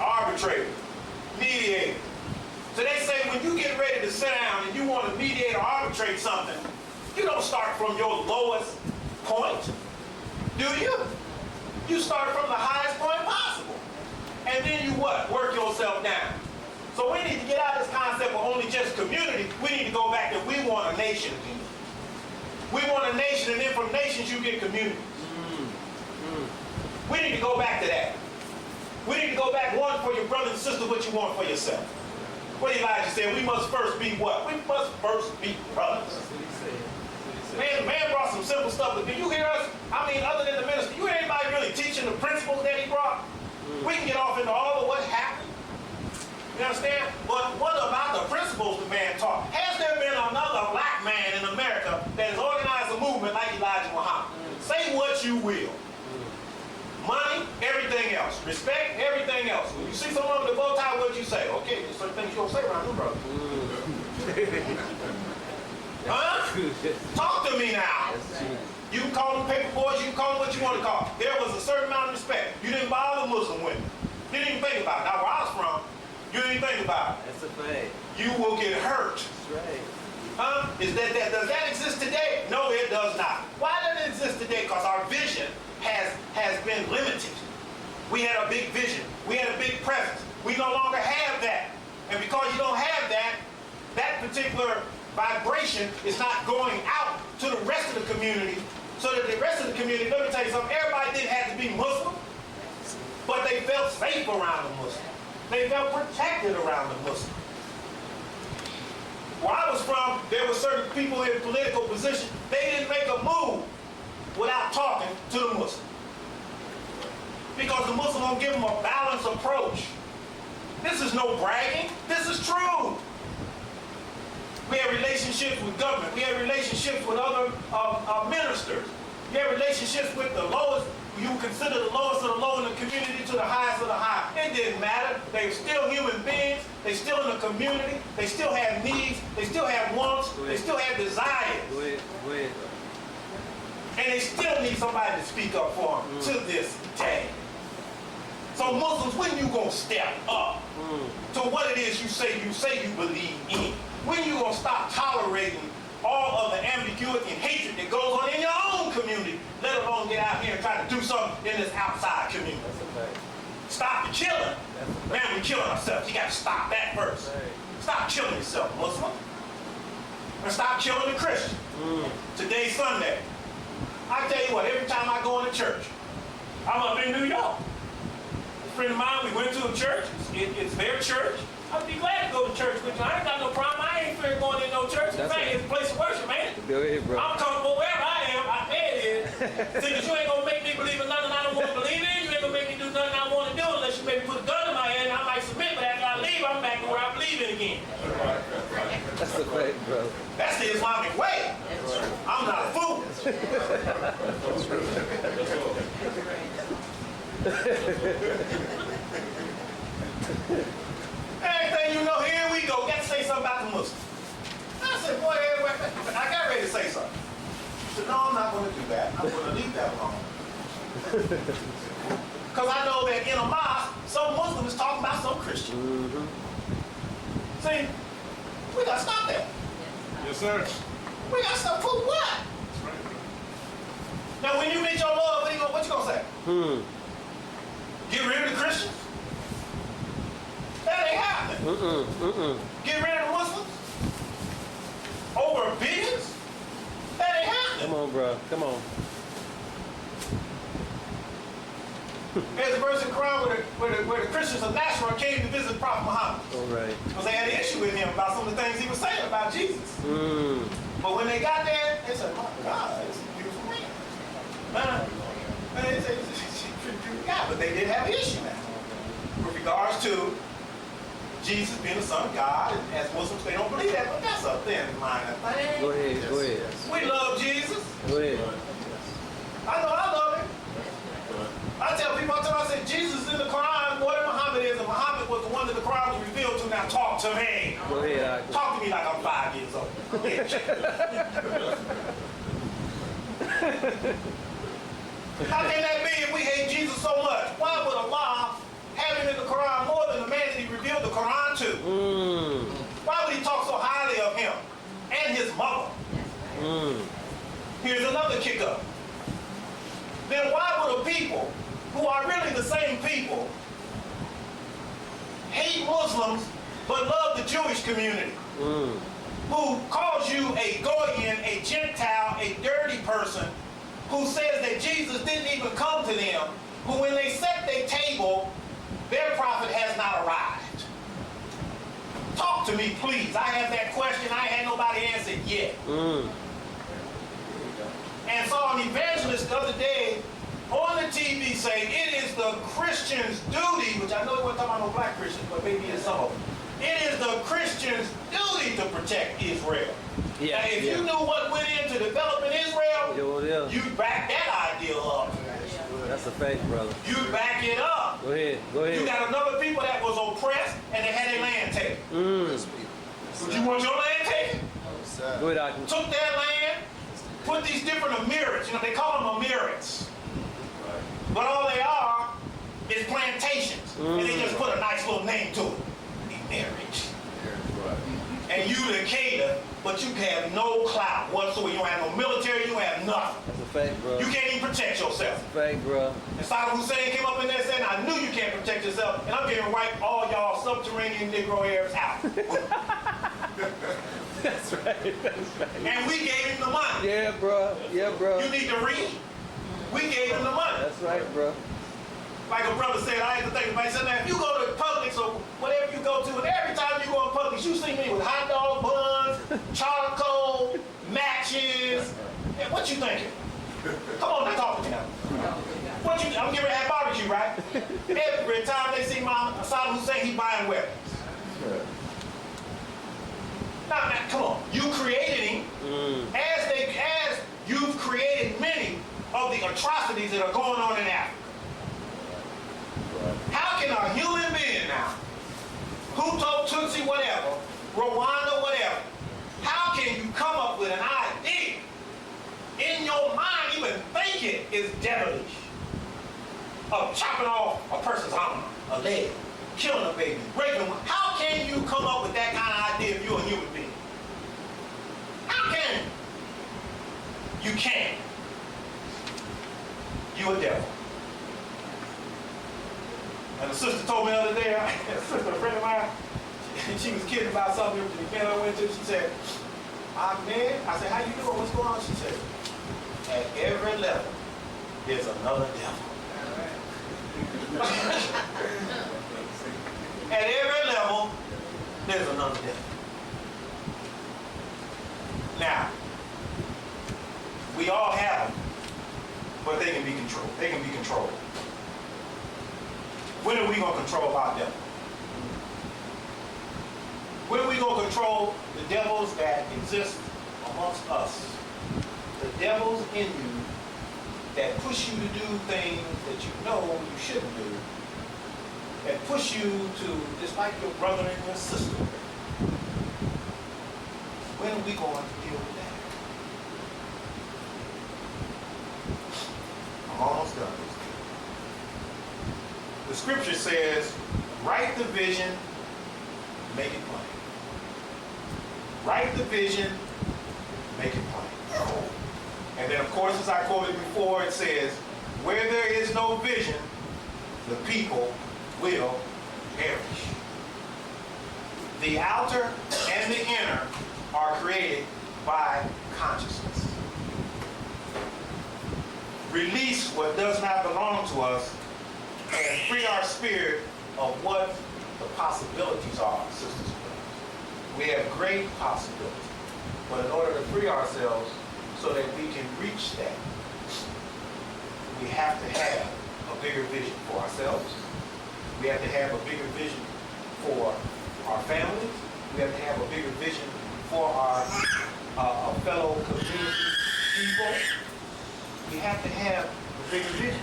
arbitrator, mediator. So they say when you get ready to sit down and you want to mediate or arbitrate something, you don't start from your lowest point, do you? You start from the highest point possible. And then you what? Work yourself down. So we need to get out of this concept of only just community. We need to go back to we want a nation again. We want a nation, and then from nations you get communities. We need to go back to that. We need to go back, one, for your brother and sister, what you want for yourself. What Elijah said, we must first be what? We must first be brothers. That's what he said. Man brought some simple stuff, but do you hear us? I mean, other than the minister, you hear anybody really teaching the principles that he brought? We can get off into all of what happened. You understand? But what about the principles the man taught? Has there been another black man in America that has organized a movement like Elijah Muhammad? Say what you will. Money, everything else. Respect, everything else. When you see someone with a bow tie, what you say? Okay, there's certain things you don't say around them, brother. Huh? Talk to me now. You can call them paper boys, you can call them what you want to call them. There was a certain amount of respect. You didn't bother Muslim women. You didn't even think about it. Now, where I was from, you didn't think about it. That's a fact. You will get hurt. That's right. Huh? Does that exist today? No, it does not. Why doesn't it exist today? Because our vision has been limited. We had a big vision. We had a big presence. We no longer have that. And because you don't have that, that particular vibration is not going out to the rest of the community. So that the rest of the community, let me tell you something, everybody didn't have to be Muslim, but they felt safe around the Muslim. They felt protected around the Muslim. Where I was from, there were certain people in political position, they didn't make a move without talking to the Muslim. Because the Muslim won't give them a balanced approach. This is no bragging. This is true. We had relationships with government. We had relationships with other ministers. We had relationships with the lowest, you consider the lowest of the low in the community to the highest of the high. It didn't matter. They were still human beings. They still in the community. They still have needs. They still have wants. They still have desires. Go ahead. And they still need somebody to speak up for them to this day. So Muslims, when you gonna step up to what it is you say you believe in? When you gonna stop tolerating all of the ambiguity and hatred that goes on in your own community, let alone get out here and try to do something in this outside community? Stop the killing. Man, we're killing ourselves. You gotta stop that first. Stop killing yourself, Muslim. And stop killing the Christian. Today's Sunday. I tell you what, every time I go into church, I'm up in New York. A friend of mine, we went to a church. It's their church. I'd be glad to go to church with you. I ain't got no problem. I ain't fear going in no church. In fact, it's a place of worship, man. Go ahead, bro. I'm comfortable wherever I am. I bet it is. See, because you ain't going to make me believe in nothing I don't want to believe in. You ain't going to make me do nothing I want to do unless you maybe put a gun in my hand and I might submit. But after I leave, I'm back to where I believe in again. That's the fact, bro. That's the Islamic way. I'm not a fool. Everything you know, here we go. Got to say something about the Muslims. I said, boy, I got ready to say something. I said, no, I'm not going to do that. I'm going to leave that alone. Because I know that in a mosque, some Muslims talking about some Christian. See, we got to stop that. Yes, sir. We got to stop for what? Now, when you meet your Lord, what you going to say? Get rid of the Christians? That ain't happening. Get rid of the Muslims? Over billions? That ain't happening. Come on, bro. Come on. There's a verse in the Quran where the Christians of Nazareth came to visit Prophet Muhammad. All right. Because they had an issue with him about some of the things he was saying about Jesus. But when they got there, they said, my God, it's a beautiful man. They said, yeah, but they did have an issue now. With regards to Jesus being the Son of God, and as Muslims, they don't believe that, but that's a thin minor thing. Go ahead. We love Jesus. Go ahead. I know I love him. I tell people, I say, Jesus is in the Quran more than Muhammad is, and Muhammad was the one that the Quran was revealed to. Now talk to me. Go ahead. Talk to me like I'm 5 years old. How can that be if we hate Jesus so much? Why would Allah have him in the Quran more than the man that he revealed the Quran to? Why would he talk so highly of him and his mother? Here's another kick up. Then why would a people who are really the same people hate Muslims but love the Jewish community? Who calls you a Goyen, a Gentile, a dirty person, who says that Jesus didn't even come to them, who when they set their table, their prophet has not arrived. Talk to me, please. I have that question. I ain't had nobody answer it yet. And saw an evangelist the other day on the TV say it is the Christian's duty, which I know he wasn't talking about no black Christians, but maybe it's some of them. It is the Christian's duty to protect Israel. Now, if you knew what went into developing Israel, you'd back that idea up. That's a fact, brother. You'd back it up. Go ahead. You got another people that was oppressed and they had their land taken. Would you want your land taken? Go ahead, Akim. Took their land, put these different emirates, they call them emirates. But all they are is plantations. And they just put a nice little name to it. Emirate. And you the Qaeda, but you have no clout whatsoever. You don't have no military, you don't have nothing. That's a fact, bro. You can't even protect yourself. That's a fact, bro. And Saddam Hussein came up in there saying, I knew you can't protect yourself, and I'm going to wipe all y'all subterranean Negro Arabs out. That's right. And we gave him the money. Yeah, bro. You need to read. We gave him the money. That's right, bro. Like a brother said, I had to think about it. He said, now, if you go to Publix or whatever you go to, and every time you go to Publix, you see me with hot dog buns, charcoal, matches. And what you thinking? Come on, now talk to me now. I'm getting ready to have barbecue, right? Every time they see Saddam Hussein, he buying weapons. Now Now, come on. You created him as you've created many of the atrocities that are going on in Africa. How can a human being now, Hutu, Tutsi, whatever, Rwanda, whatever, how can you come up with an idea in your mind, even think it is devilish, of chopping off a person's arm, a leg, killing a baby, raping one? How can you come up with that kind of idea if you're a human being? How can you? You can't. You a devil. And the sister told me the other day, a sister, a friend of mine, she was kidding about something at the event I went to. She said, man, I said, how you doing? What's going on? She said, at every level, there's another devil. At every level, there's another devil. Now, we all have them, but they can be controlled. They can be controlled. When are we going to control our devil? When are we going to control the devils that exist amongst us? The devils in you that push you to do things that you know you shouldn't do, that push you to dislike your brother and your sister. When are we going to deal with that? I'm almost done. The scripture says, write the vision, make it plain. Write the vision, make it plain. And then, of course, as I quoted before, it says, where there is no vision, the people will perish. The outer and the inner are created by consciousness. Release what does not belong to us and free our spirit of what the possibilities are, sisters and brothers. We have great possibilities. But in order to free ourselves so that we can reach that, we have to have a bigger vision for ourselves. We have to have a bigger vision for our families. We have to have a bigger vision for our fellow community people. We have to have a bigger vision.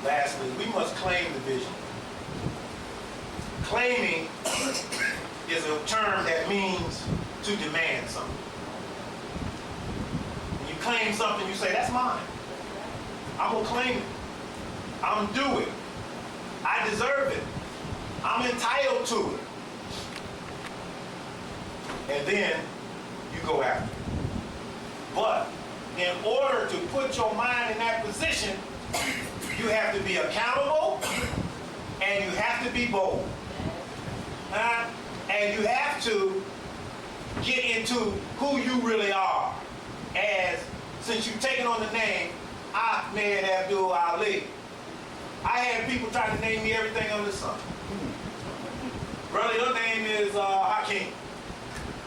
Lastly, we must claim the vision. Claiming is a term that means to demand something. When you claim something, you say, that's mine. I'm going to claim it. I'm due it. I deserve it. I'm entitled to it. And then you go after it. But in order to put your mind in that position, you have to be accountable and you have to be bold. And you have to get into who you really are. Since you've taken on the name Ahmed Abdul Ali, I had people trying to name me everything under the sun. Brother, your name is Hakeem.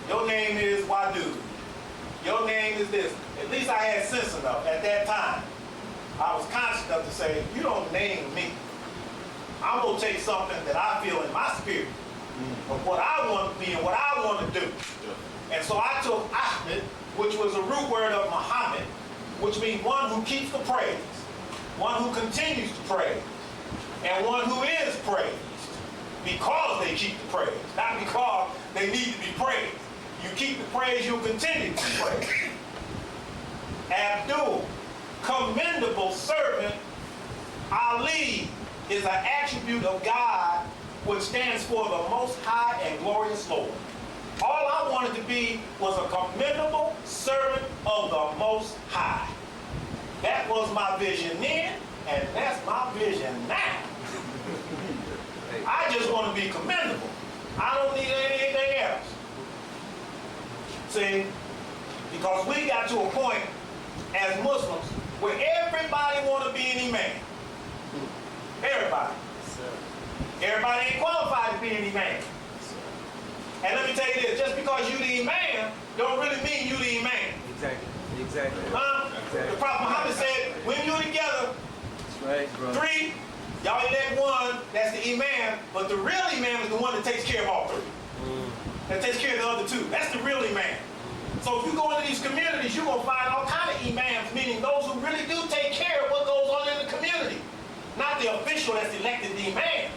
Your name is Wadu. Your name is this. At least I had sense enough at that time. I was conscious enough to say, you don't name me. I'm going to take something that I feel in my spirit of what I want to be and what I want to do. And so I took Ahmed, which was a root word of Muhammad, which means one who keeps the praise, one who continues to praise, and one who is praised because they keep the praise, not because they need to be praised. You keep the praise, you'll continue to praise. Abdul, commendable servant. Ali is an attribute of God which stands for the most high and glorious Lord. All I wanted to be was a commendable servant of the most high. That was my vision then, and that's my vision now. I just want to be commendable. I don't need anything else. See, because we got to a point as Muslims where everybody want to be an imam. Everybody. Everybody ain't qualified to be an imam. And let me tell you this, just because you the imam, don't really mean you the imam. Exactly. Exactly. The Prophet Muhammad said, when you're together, right, bro. 3, y'all elect 1, that's the imam, but the real imam is the one that takes care of all 3. That takes care of the other 2. That's the real imam. So if you go into these communities, you're going to find all kind of imams, meaning those who really do take care of what goes on in the community. Not the official that's elected the imam.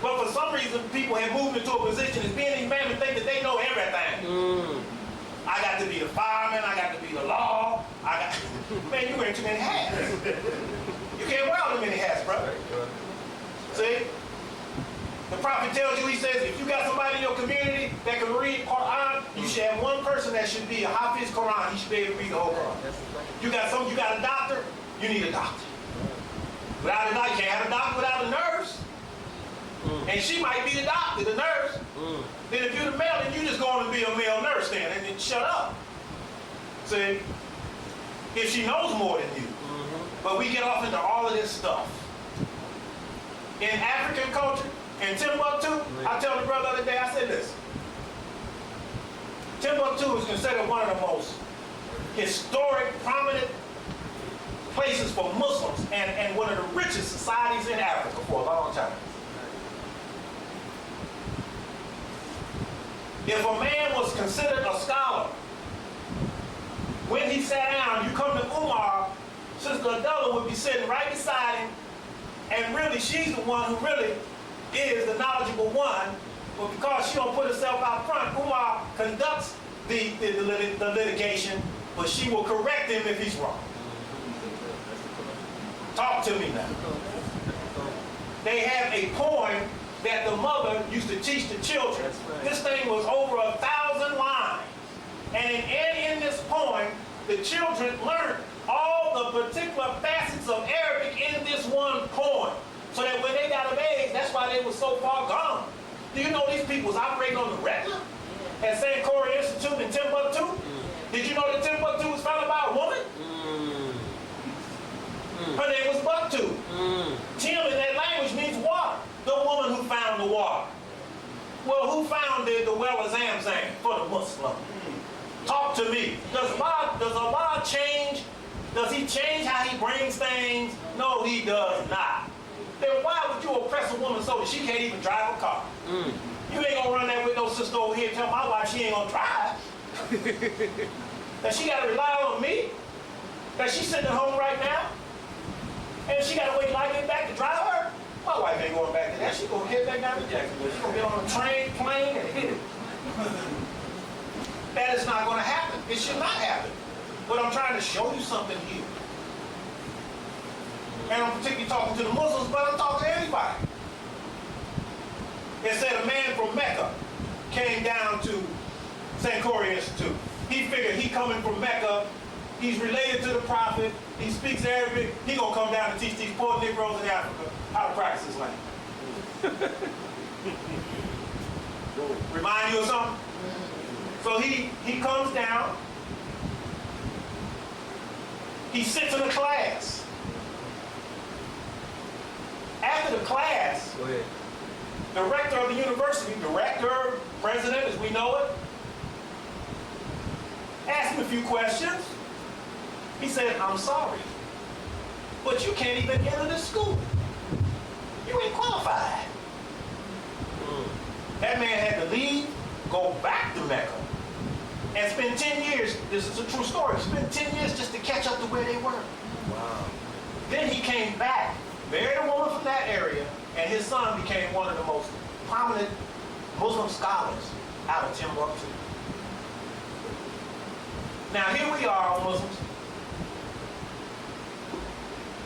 But for some reason, people have moved into a position as being imam and think that they know everything. I got to be the fireman, I got to be the law, man, you wearing too many hats. You can't wear all too many hats, brother. See? The prophet tells you, he says, if you got somebody in your community that can read Quran, you should have one person that should be a Hafiz Quran. He should be able to read the whole Quran. You got a doctor, you need a doctor. Without a doctor, you can't have a doctor without a nurse. And she might be the doctor, the nurse. Then if you're the male, then you're just going to be a male nurse then, and then shut up. See? If she knows more than you. But we get off into all of this stuff. In African culture, in Timbuktu, I tell the brother the other day, I said this. Timbuktu is considered one of the most historic, prominent places for Muslims and one of the richest societies in Africa for a long time. If a man was considered a scholar, when he sat down, you come to Umar, Sister Adilah would be sitting right beside him, and really she's the one who really is the knowledgeable one, but because she don't put herself out front, Umar conducts the litigation, but she will correct him if he's wrong. Talk to me now. They have a poem that the mother used to teach the children. Right. This thing was over 1,000 lines. And in this poem, the children learned all the particular facets of Arabic in this one poem. So that when they got of age, that's why they were so far gone. Do you know these people was operating on the regular? At St. Corey Institute in Timbuktu? Did you know that Timbuktu was founded by a woman? Her name was Buktu. Tim in that language means water. The woman who found the water. Well, who founded the well of Zamzam for the Muslim? Talk to me. Does Allah change? Does he change how he brings things? No, he does not. Then why would you oppress a woman so that she can't even drive a car? You ain't gonna run that with no sister over here and tell my wife she ain't gonna drive. That she gotta rely on me? That she's sitting at home right now? And she gotta wait till I get back to drive her? My wife ain't going back to that. She's gonna head back down to Jacksonville. She's gonna get on a train, plane, and hit it. That is not gonna happen. It should not happen. But I'm trying to show you something here. And I'm particularly talking to the Muslims, but I'm talking to anybody. It said a man from Mecca came down to St. Corey Institute. He figured he coming from Mecca, he's related to the prophet, he speaks Arabic, he gonna come down and teach these poor Negroes in Africa how to practice his language. Remind you of something? So he comes down, he sits in a class. After the class, Go ahead. the rector of the university, director, president as we know it, asked him a few questions. He said, I'm sorry, but you can't even enter the school. You ain't qualified. That man had to leave, go back to Mecca, and spend 10 years, this is a true story, spend 10 years just to catch up to where they were. Wow. Then he came back, married a woman from that area, and his son became one of the most prominent Muslim scholars out of Timbuktu. Now here we are, Muslims.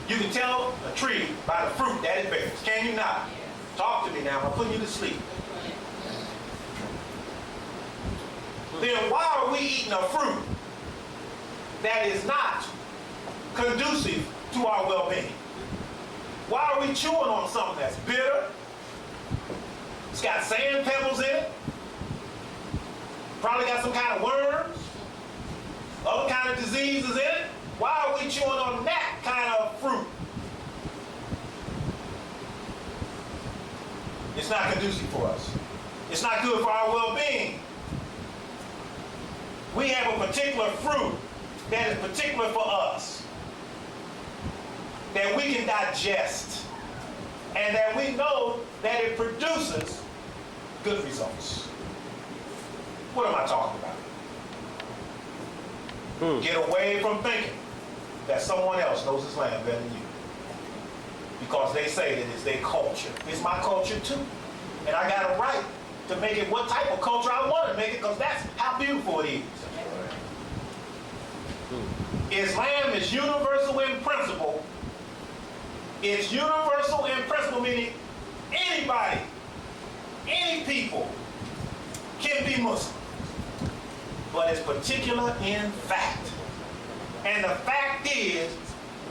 You can tell a tree by the fruit that it bears, can you not? Talk to me now, I'm putting you to sleep. Then why are we eating a fruit that is not conducive to our well-being? Why are we chewing on something that's bitter? It's got sand pebbles in it. Probably got some kind of worms. Other kind of diseases in it. Why are we chewing on that kind of fruit? It's not conducive for us. It's not good for our well-being. We have a particular fruit that is particular for us. that we can digest, and that we know that it produces good results. What am I talking about? Get away from thinking that someone else knows his land better than you, because they say that it's their culture. It's my culture too, and I got a right to make it what type of culture I want to make it, because that's how beautiful it is. Islam is universal in principle. It's universal in principle, meaning anybody, any people can be Muslim. But it's particular in fact. And the fact is,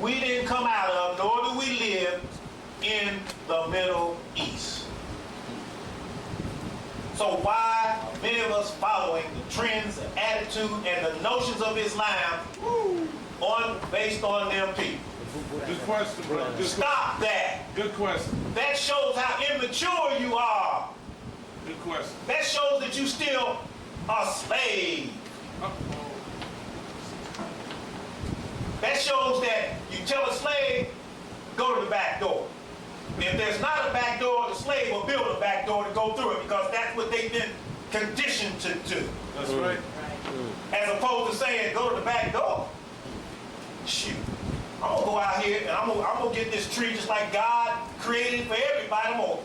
we didn't come out of, nor do we live in the Middle East. So why are many of us following the trends, the attitude, and the notions of Islam based on them people? Good question, bro. Stop that. Good question. That shows how immature you are. Good question. That shows that you still a slave. That shows that you tell a slave, go to the back door. If there's not a back door, the slave will build a back door to go through it, because that's what they've been conditioned to do. That's right. As opposed to saying, go to the back door. Shoot. I'm gonna go out here and I'm gonna get this tree just like God created for everybody. I'm gonna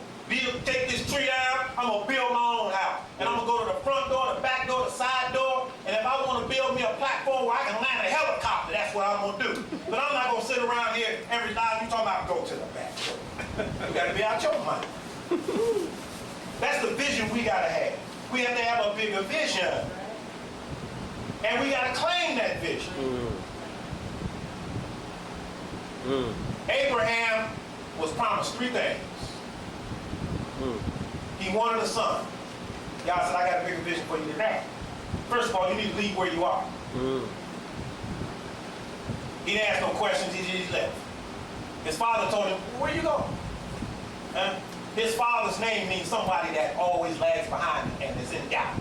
take this tree down, I'm gonna build my own house. And I'm gonna go to the front door, the back door, the side door, and if I wanna build me a platform where I can land a helicopter, that's what I'm gonna do. But I'm not gonna sit around here every time you talking about go to the back door. You gotta be out your mind. That's the vision we gotta have. We have to have a bigger vision. And we gotta claim that vision. Abraham was promised 3 things. He wanted a son. God said, I got a bigger vision for you than that. First of all, you need to leave where you are. He didn't ask no questions, he just left. His father told him, where you going? His father's name means somebody that always lags behind and is in doubt.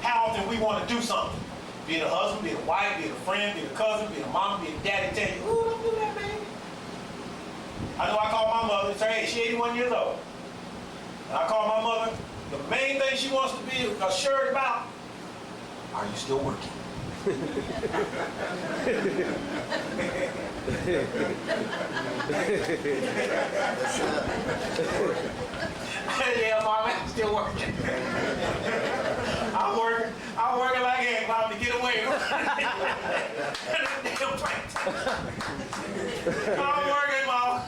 How often we want to do something? Be it a husband, be it a wife, be it a friend, be it a cousin, be it a mom, be it a daddy, tell you, ooh, don't do that, baby. I know I called my mother and said, hey, she's 81 years old. And I called my mother, the main thing she wants to be assured about, are you still working? Yeah, Mom, I'm still working. I'm working like everybody to get away from damn pranks. I'm working, Mom.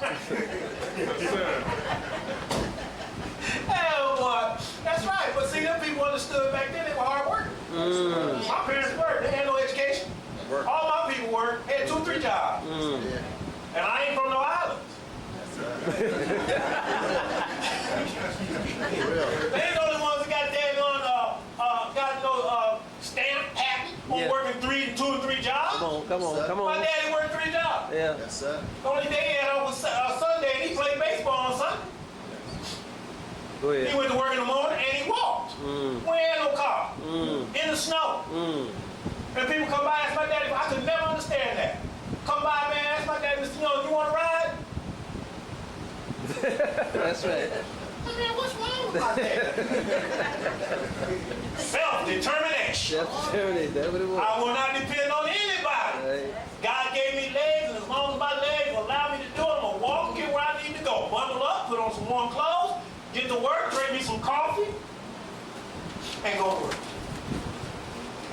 Oh boy, that's right. But see, them people understood back then they were hard workers. My parents worked. They had no education. All my people worked. They had 2 or 3 jobs. And I ain't from no islands. They ain't the only ones that got daggone stamp happy on working 2 or 3 jobs. Come on. My daddy worked 3 jobs. Yeah. Yes, sir. The only day he had off was Sunday, and he played baseball on Sunday. Go ahead. He went to work in the morning and he walked. We had no car. In the snow. And people come by and ask my daddy, I could never understand that. Come by, man, ask my daddy, you want to ride? That's right. Man, what's wrong with my daddy? Self-determination. That's what it was. I will not depend on anybody. Right. God gave me legs, and as long as my legs allow me to do it, I'm going to walk and get where I need to go. Bundle up, put on some warm clothes, get to work, drink me some coffee, and go to work.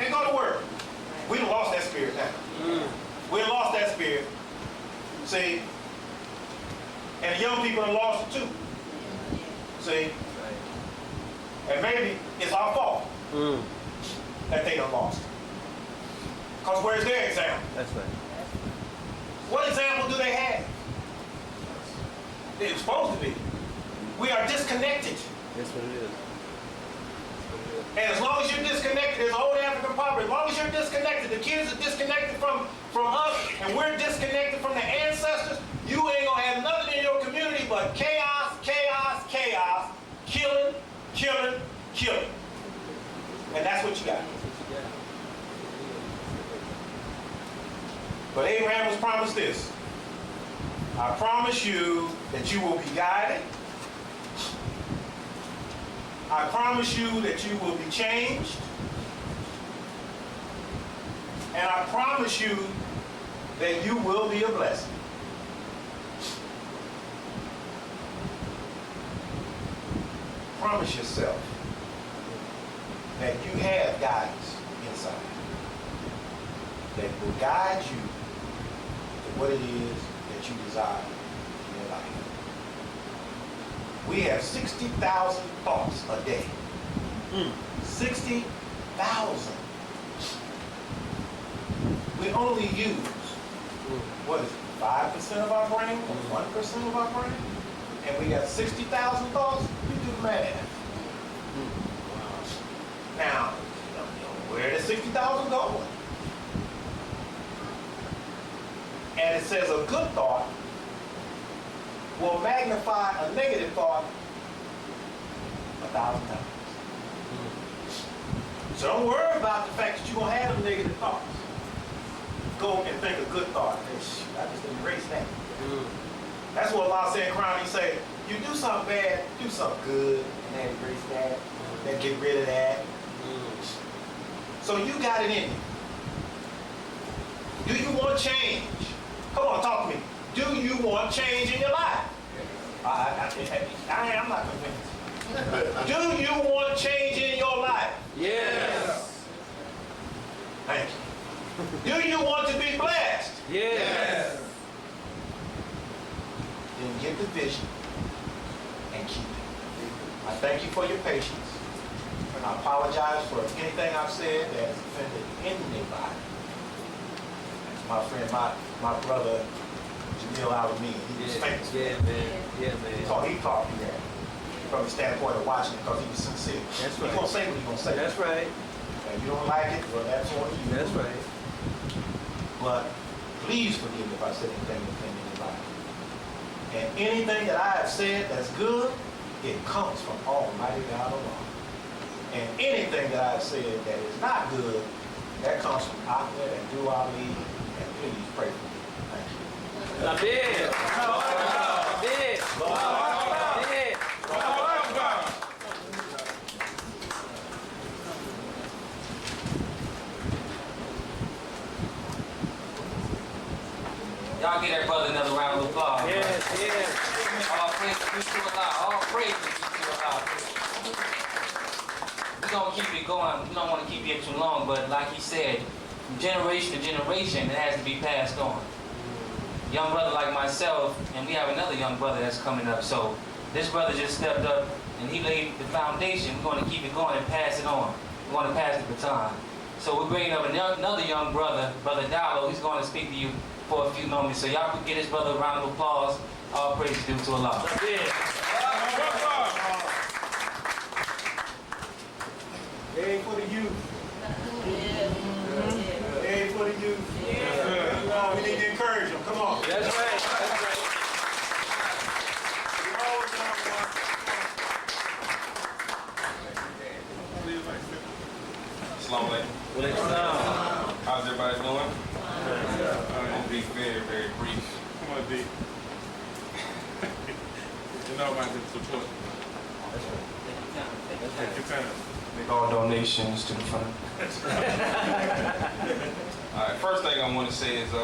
And go to work. We done lost that spirit now. We done lost that spirit. See? And the young people done lost it too. See? And maybe it's our fault that they done lost it. Because where's their example? That's right. What example do they have? They're supposed to be. We are disconnected. That's what it is. And as long as you're disconnected, there's old African proverb, as long as you're disconnected, the kids are disconnected from us, and we're disconnected from the ancestors, you ain't gonna have nothing in your community but chaos, chaos, chaos, killing, killing, killing. And that's what you got. But Abraham was promised this. I promise you that you will be guided. I promise you that you will be changed. And I promise you that you will be a blessing. Promise yourself that you have guidance inside that will guide you to what it is that you desire in your life. We have 60,000 thoughts a day. 60,000. We only use, what is it, 5% of our brain, or 1% of our brain? And we got 60,000 thoughts? You do the math. Now, where is 60,000 going? And it says a good thought will magnify a negative thought 1,000 times. So don't worry about the fact that you're going to have negative thoughts. Go and think a good thought. I just erase that. That's what Allah said in Quran. He said, you do something bad, do something good, and then erase that, then get rid of that. So you got it in you. Do you want change? Come on, talk to me. Do you want change in your life? I'm not convinced. Do you want change in your life? Yes. Thank you. Do you want to be blessed? Yes. Then get the vision and keep it. I thank you for your patience. And I apologize for anything I've said that has offended anybody. My friend, my brother, Jamil Alameen, he was famous. Yeah, man. Yeah, man. So he taught me that from the standpoint of watching it because he was sincere. That's right. He's going to say what he's going to say. That's right. If you don't like it, well, that's on you. That's right. But please forgive me if I said anything that offended anybody. And anything that I have said that's good, it comes from Almighty God alone. And anything that I have said that is not good, that comes from Ahmed and Du Ali. And please pray for me. Thank you. Amen. Y'all give that brother another round of applause. Yes, yes. All praise be to Allah. All praise be to Allah. We're going to keep it going. We don't want to keep it too long, but like he said, from generation to generation, it has to be passed on. Young brother like myself, and we have another young brother that's coming up. So this brother just stepped up, and he laid the foundation. We're going to keep it going and pass it on. We're going to pass the baton. So we're bringing up another young brother, Brother Adilah. He's going to speak to you for a few moments. So y'all can get his brother a round of applause. All praise due to Allah. Hey for the youth. Hey for the youth. We need to encourage them. Come on. That's right. That's right. Assalamu alaikum. How's everybody doing? I'm going to be very, very brief. Come on, D. You know about the support. Take your time. Make all donations to the fund. All right, first thing I want to say is I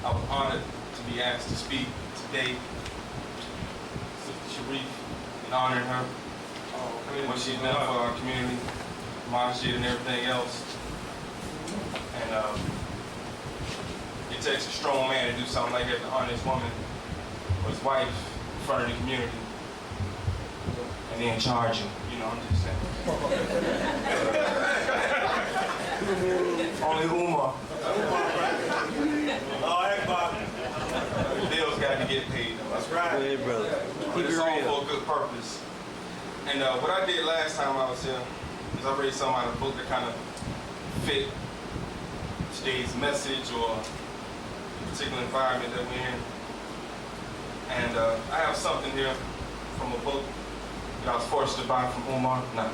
was honored to be asked to speak today. Sister Sharif, and honoring her, what she's done for our community, masjid and everything else. And it takes a strong man to do something like that, to honor his woman or his wife in front of the community. And then charge him, you know, I'm just saying. Only Umar. The bills got to get paid. That's right. Hey, brother. But it's all for a good purpose. And what I did last time I was here is I read some out of the book that kind of fit today's message or the particular environment that we're in. And I have something here from a book that I was forced to buy from Umar. No.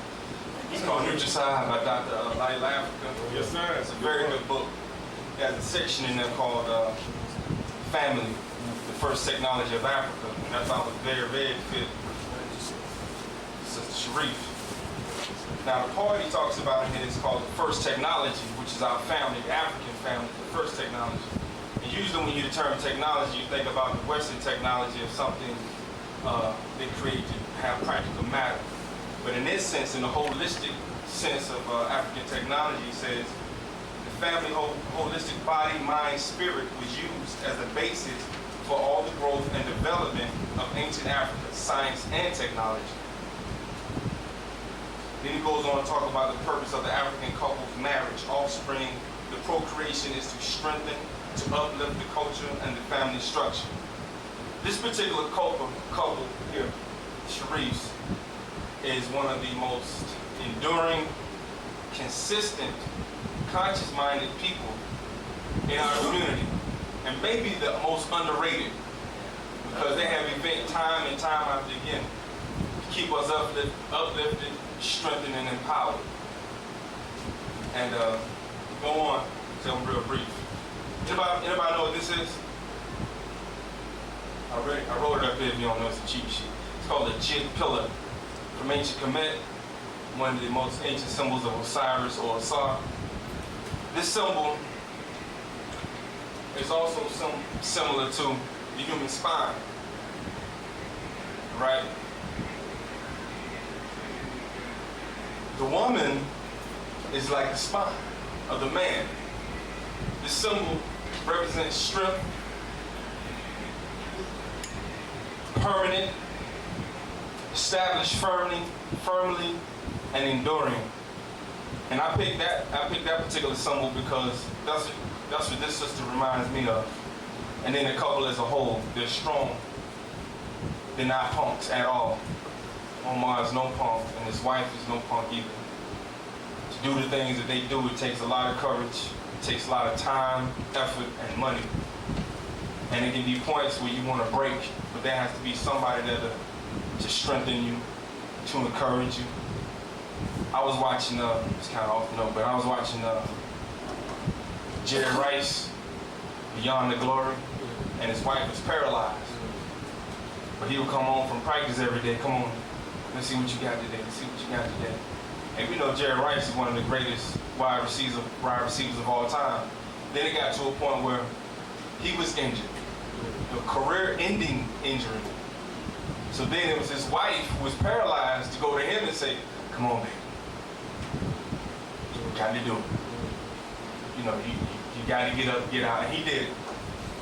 It's called Nutricide by Dr. Adilah. Yes, sir. It's a very good book. It has a section in there called Family. first technology of Africa. And I thought was very, very fit. Sister Sharif. Now the part he talks about in here is called the first technology, which is our family, the African family, the first technology. And usually when you determine technology, you think about the Western technology of something they create to have practical matter. But in this sense, in the holistic sense of African technology, it says the family holistic body, mind, spirit was used as a basis for all the growth and development of ancient Africa, science and technology. Then he goes on to talk about the purpose of the African couple's marriage, offspring. The procreation is to strengthen, to uplift the culture and the family structure. This particular couple here, Sharif's, is one of the most enduring, consistent, conscious-minded people in our community, and maybe the most underrated, because they have event time and time after again to keep us uplifted, strengthened, and empowered. And go on, tell them real brief. Anybody know what this is? I wrote it up here if you don't know, it's a cheat sheet. It's called the jid pillar from ancient Kemet, one of the most ancient symbols of Osiris or Asar. This symbol is also similar to the human spine, right? The woman is like the spine of the man. This symbol represents strength, permanent, established firmly, and enduring. And I picked that particular symbol because that's what this sister reminds me of. And then the couple as a whole, they're strong. They're not punks at all. Omar is no punk, and his wife is no punk either. To do the things that they do, it takes a lot of courage, it takes a lot of time, effort, and money. And it can be points where you want to break, but there has to be somebody there to strengthen you, to encourage you. I was watching, it's kind of off the note, but I was watching Jerry Rice, Beyond the Glory, and his wife was paralyzed. But he would come home from practice every day. Come on, let's see what you got today. Let's see what you got today. And we know Jerry Rice is one of the greatest wide receivers of all time. Then it got to a point where he was injured, a career-ending injury. So then it was his wife who was paralyzed to go to him and say, "Come on, baby, you got to do it. You know, you got to get up, get out." And he did.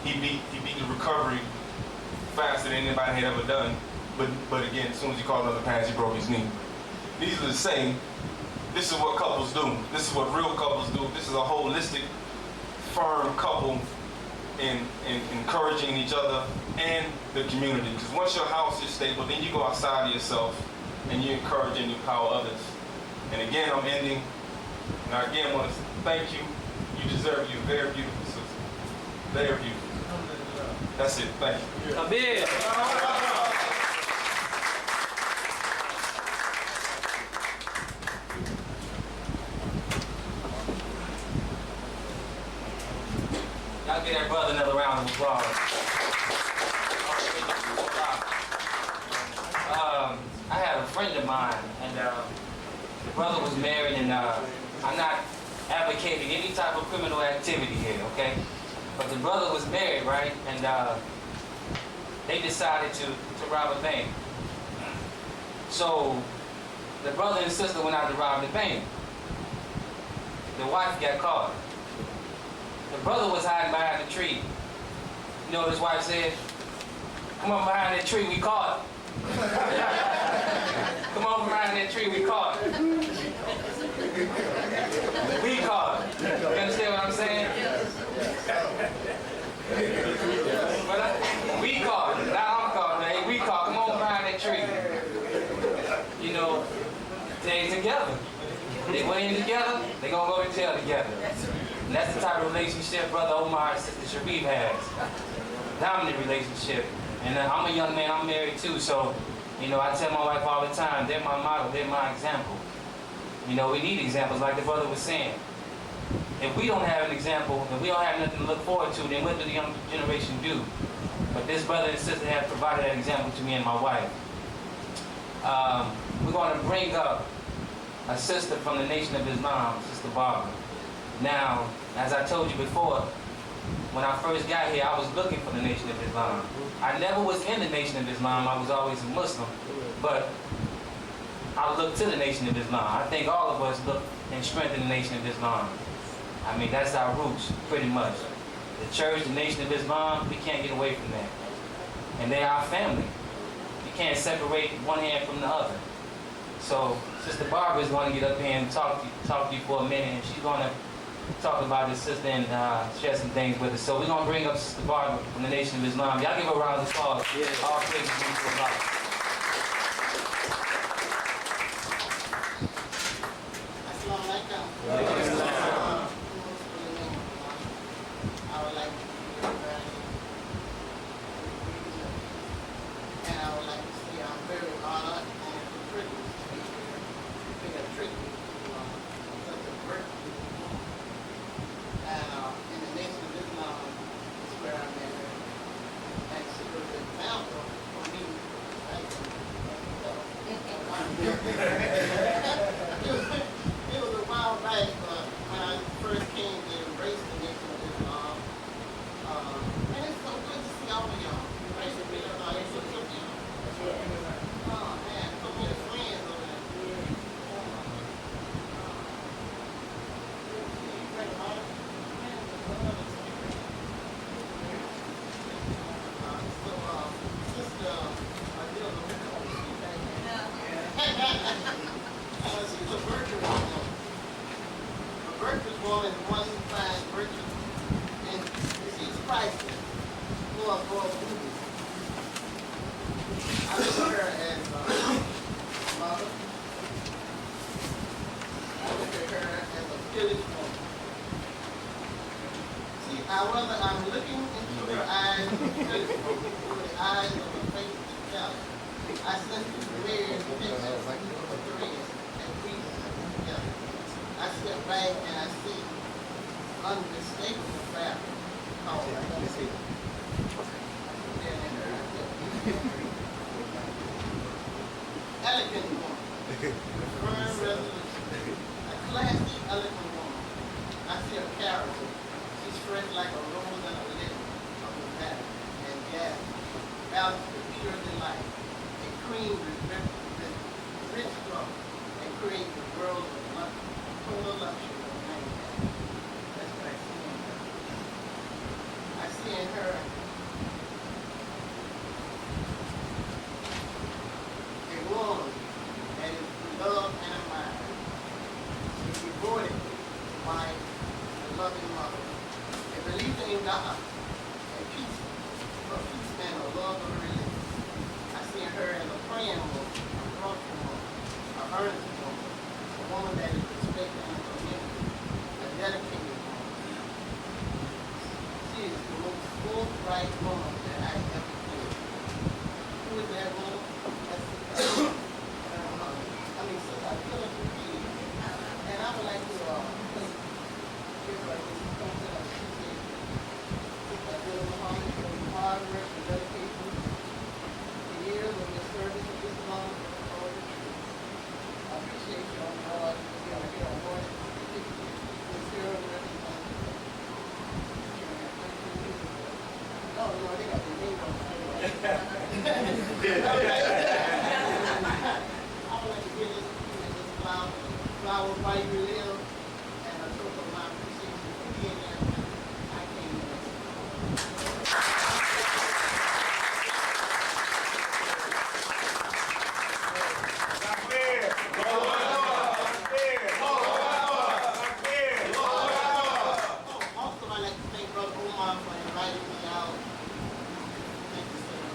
He beat the recovery faster than anybody had ever done. But again, as soon as he caught another pass, he broke his knee. These are the same. This is what couples do. This is what real couples do. This is a holistic, firm couple in encouraging each other and the community. Because once your house is stable, then you go outside of yourself and you encourage and empower others. And again, I'm ending. And I again want to thank you. You deserve you. Very beautiful sister. Very beautiful. That's it. Thank you. Come here. Y'all give that brother another round of applause. I had a friend of mine, and the brother was married, and I'm not advocating any type of criminal activity here, okay? But the brother was married, right? And they decided to rob a bank. So the brother and sister went out to rob the bank. The wife got caught. The brother was hiding behind the tree. You know what his wife said? "Come on behind that tree, we caught." Come on behind that tree, we caught. We caught. You understand what I'm saying? But we caught. Now I'm caught, man. We caught. Come on behind that tree. You know, they together. They went in together, they gonna go to jail together. And that's the type of relationship Brother Omar and Sister Sharif has. Dominant relationship. And I'm a young man, I'm married too, so, you know, I tell my wife all the time, they're my model, they're my example. You know, we need examples, like the brother was saying. If we don't have an example, if we don't have nothing to look forward to, then what do the young generation do? But this brother and sister have provided that example to me and my wife. We're going to bring up a sister from the Nation of Islam, Sister Barbara. Now, as I told you before, when I first got here, I was looking for the Nation of Islam. I never was in the Nation of Islam. I was always a Muslim. But I look to the Nation of Islam. I think all of us look and strengthen the Nation of Islam. I mean, that's our roots, pretty much. The church, the Nation of Islam, we can't get away from that. And they are our family. You can't separate one hand from the other. So, Sister Barbara is going to get up here and talk to you for a minute, and she's going to talk about this sister and share some things with us. So we're going to bring up Sister Barbara from the Nation of Islam. Y'all give her a round of applause. Yeah. All praises be to Allah. Assalamu alaikum. I would like to be very, and I would like to say I'm very honored and it's a privilege to be here. It's a tribute to such a great people. And in the Nation of Islam is where I met her. And she was an example for me. It was a while back when I first came to embrace the Nation of Islam. And it's so good to see all of y'all. It's so good. Oh man, so many friends over there. Sister Adilah, she's a virtuous woman. A virtuous woman is one who finds virtue, and she's priceless for a movie. I look at her as a mother. I look at her as a village woman. See, I'm looking into her eyes, through the eyes of a faith itself. I sense the layers of threads and pieces together. I step back and I see unmistakable fabric. Elegant woman, firm resolution, a classy, elegant woman. I see her character. She's fresh like a rose and a lily of the valley and gas, balanced with pure delight. Cream with rich love and create the world of luxury, total luxury of mankind. That's what I see in her. I see in her a woman that is beloved and admired. She's devoted wife, a loving mother, a believer in God, and peace, for peace and a love of religion. I see her as a praying woman, a thoughtful woman, a earnest woman, a woman that is respected in the community, a dedicated woman. She is the most forthright woman that I have ever seen. Who is that woman? That's I feel like you're reading. And I would like to give her this concept. She said, I feel Muhammad for the hard work and dedication. Years of your service of Islam and all the truth. I appreciate you on God. You're going to get on board. Sincere representative. No, they got the name on it. I would like to give this flower while you live and a token of my appreciation for being there. I came here.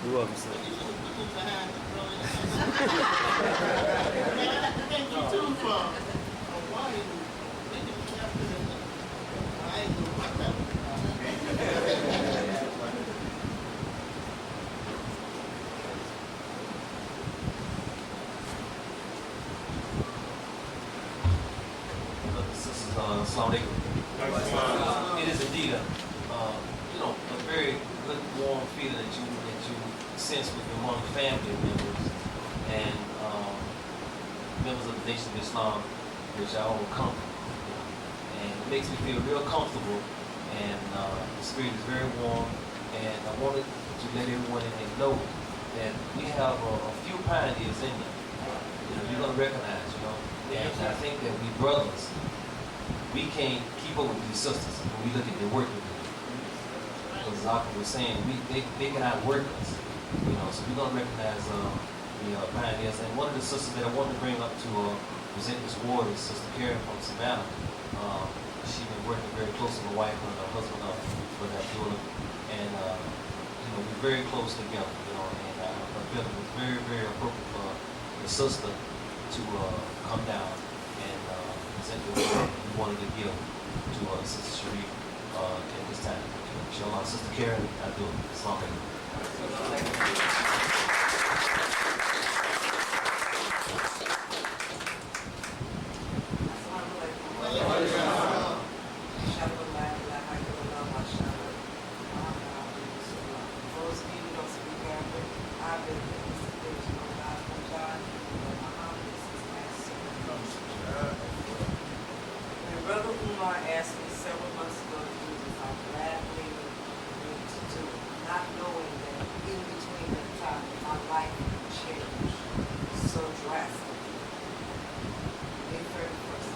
You're welcome, sir. Thank you too for why you making me happy. I ain't doing my best. Assalamu alaikum. It is indeed a very good warm feeling that you sense with among family members and members of the Nation of Islam, which I all come from. And it makes me feel real comfortable, and the spirit is very warm. And I wanted to let everyone in there know that we have a few pioneers in there. You're gonna recognize, and I think that we brothers, we can't keep up with these sisters when we look at their work with them. Because Zaka was saying, they can outwork us, so we're gonna recognize the pioneers. And one of the sisters that I wanted to bring up to present this award is Sister Karen from Savannah. She's been working very close with my wife and her husband for that doula. And we're very close together, and I felt it was very, very appropriate for the sister to come down and present the award we wanted to give to Sister Sharif at this time. Inshallah, Sister Karen, I do it. Assalamu Brother Umar asked me several months ago to do this. I'm gladly agreed to do it, not knowing that in between that time my life changed so drastically. May 31st,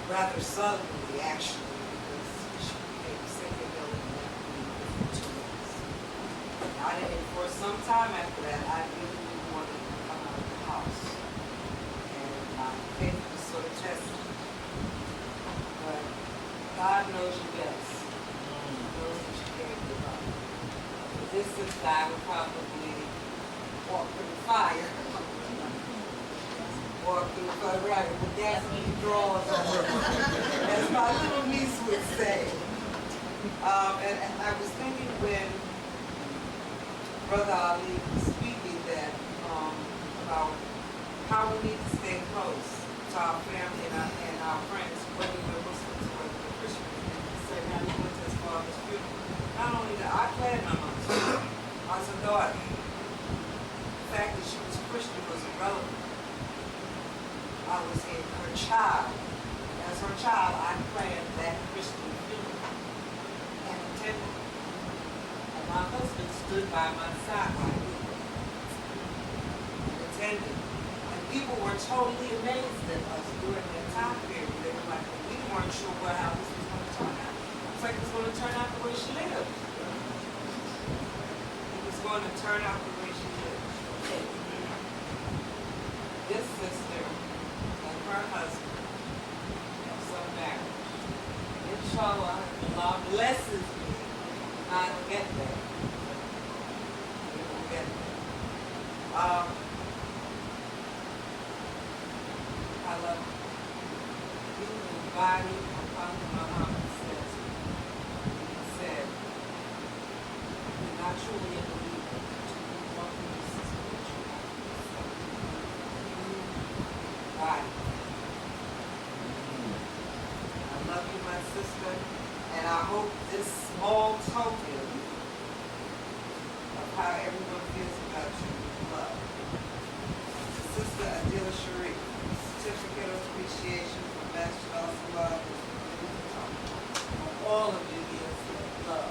rather suddenly, actually, because she became sick and ill in that week within 2 weeks. And for some time after that, I really wanted to come out of the house. My faith was sort of tested. But God knows you best. He knows that you can't give up. The distance I would probably walk through the fire. Walk through the fire, right, with gasoline drawers on. As my little niece would say. And I was thinking when Brother Ali was speaking that about how we need to stay close to our family and our friends, whether we're Muslims or whether we're Christians. And say, now we went to his father's funeral. Not only that, I planned my mother's funeral. I was a daughter. The fact that she was Christian was irrelevant. I was her child. As her child, I planned that Christian funeral and attended. And my husband stood by my side while I did it. And attended. People were totally amazed at us during that time period. They were like, we weren't sure how this was going to turn out. It was like it was going to turn out the way she lived. It was going to turn out the way she lived. This sister and her husband have some marriage. Inshallah, Allah blesses me. I'll get there. We will get there. I love you. In the body of Prophet Muhammad said, you're not truly a believer until you walk in the system that you have. Body. I love you, my sister, and I hope this small token of how everyone feels about you is love. Sister Adilah Sharif. Certificate of appreciation from Master Allah for all of you here for love.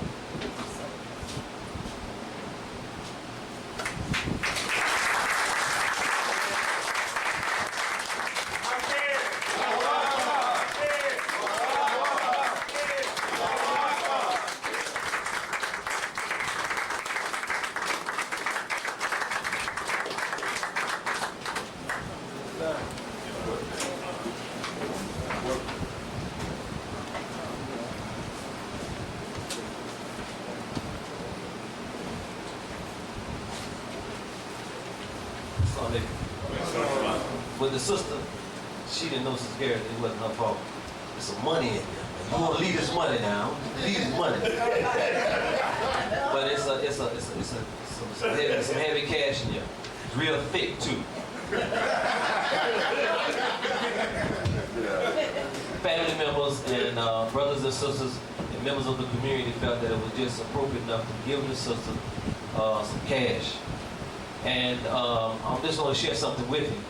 But the sister, she didn't know Sister Karen, it wasn't her fault. There's some money in there. You want to leave this money now? Leave this money. But it's some heavy cash in there. It's real thick too. Family members and brothers and sisters, the members of the community felt that it was just appropriate enough to give the sister some cash. And I'm just going to share something with you.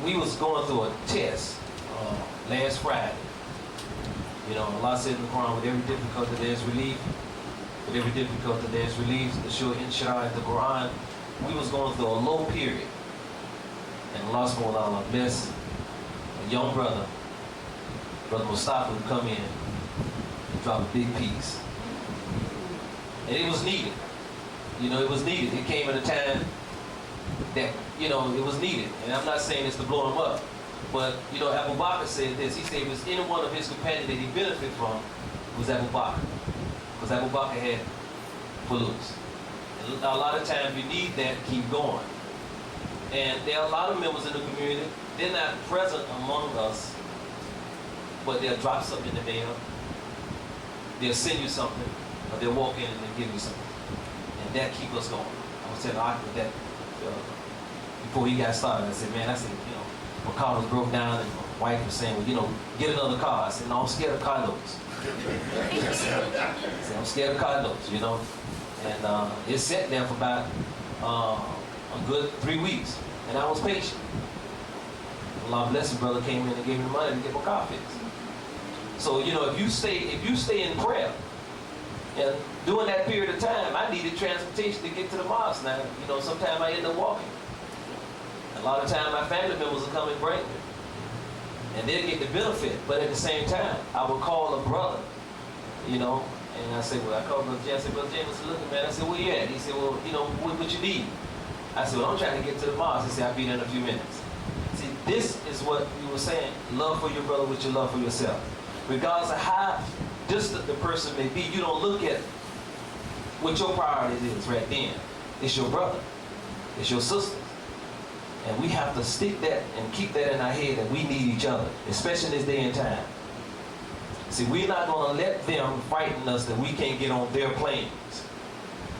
We was going through a test last Friday. You know, Allah said in the Quran, with every difficulty there's relief. With every difficulty there's relief. The sure inshallah, the Quran, we was going through a low period. And Allah subhanahu wa ta'ala blessed a young brother, Brother Mustafa, would come in and drop a big piece. And it was needed. You know, it was needed. It came at a time that, you know, it was needed. And I'm not saying this to blow him up, but, you know, Abu Bakr said this. He said it was any one of his companions that he benefited from was Abu Bakr. Because Abu Bakr had fulus. And a lot of times you need that to keep going. And there are a lot of members in the community, they're not present among us, but they'll drop something in the mail, they'll send you something, or they'll walk in and they'll give you something. And that keeps us going. I was telling Ahmed that before he got started. I said, man, you know, my car was broke down and my wife was saying, well, you know, get another car. I said, no, I'm scared of car notes. I said, I'm scared of car notes, you know. And it sat there for about a good 3 weeks, and I was patient. Allah bless him, brother came in and gave me the money to get my car fixed. So, you know, if you stay in prayer, and during that period of time, I needed transportation to get to the mosque. Now, you know, sometimes I end up walking. A lot of times my family members will come and bring me, and they'll get the benefit. But at the same time, I would call a brother, you know, and I said, well, I called Brother James. I said, Brother James, look, man. I said, where you at? He said, well, you know, what you need? I said, well, I'm trying to get to the mosque. He said, I'll be there in a few minutes. See, this is what we were saying. Love for your brother with your love for yourself. Regardless of how distant the person may be, you don't look at what your priority is right then. It's your brother. It's your sister. And we have to stick that and keep that in our head that we need each other, especially in this day and time. See, we're not going to let them frighten us that we can't get on their planes.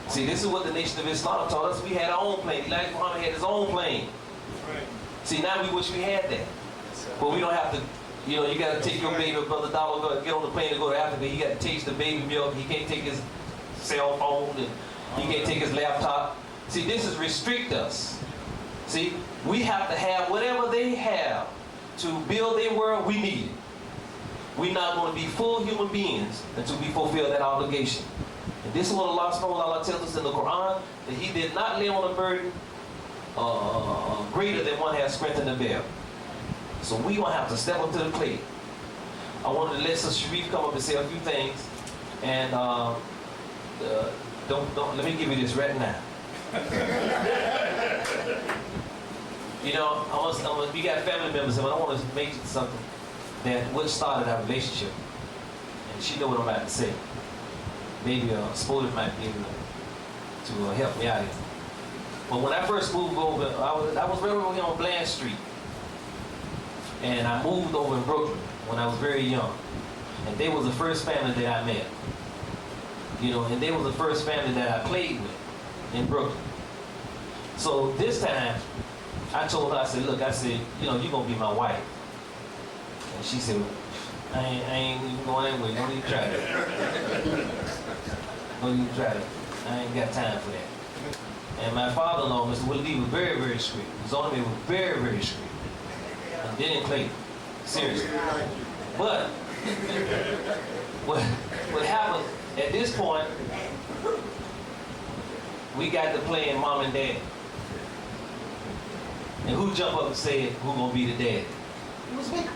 See, this is what the Nation of Islam taught us. We had our own plane. Elijah Muhammad had his own plane. Right. See, now we wish we had that. But we don't have to, you know, you got to take your baby, Brother Adilah, get on the plane to go to Africa. He got to taste the baby milk. He can't take his cell phone, and he can't take his laptop. See, this is restrict us. See, we have to have whatever they have to build their world. We need it. We're not going to be full human beings until we fulfill that obligation. And this is what Allah subhanahu wa ta'ala tells us in the Quran, that He did not lay on a burden greater than one has strength to bear. So we going to have to step up to the plate. I wanted to let Sister Sharif come up and say a few things. And let me give you this right now. You know, we got family members, and I want to mention something that what started our relationship. And she know what I'm about to say. Maybe Spody might be able to help me out here. But when I first moved over, I was right over here on Bland Street. And I moved over in Brooklyn when I was very young. And they was the first family that I met. You know, and they was the first family that I played with in Brooklyn. So this time, I told her, I said, look, I said, you know, you're going to be my wife. And she said, I ain't even going anywhere. Don't even try it. Don't even try it. I ain't got time for that. And my father-in-law, Mr. Willie, was very, very strict. His owner was very, very strict. And didn't play. Seriously. But what happened at this point, we got to play in mom and dad. And who jumped up and said, who gonna be the dad? It was me.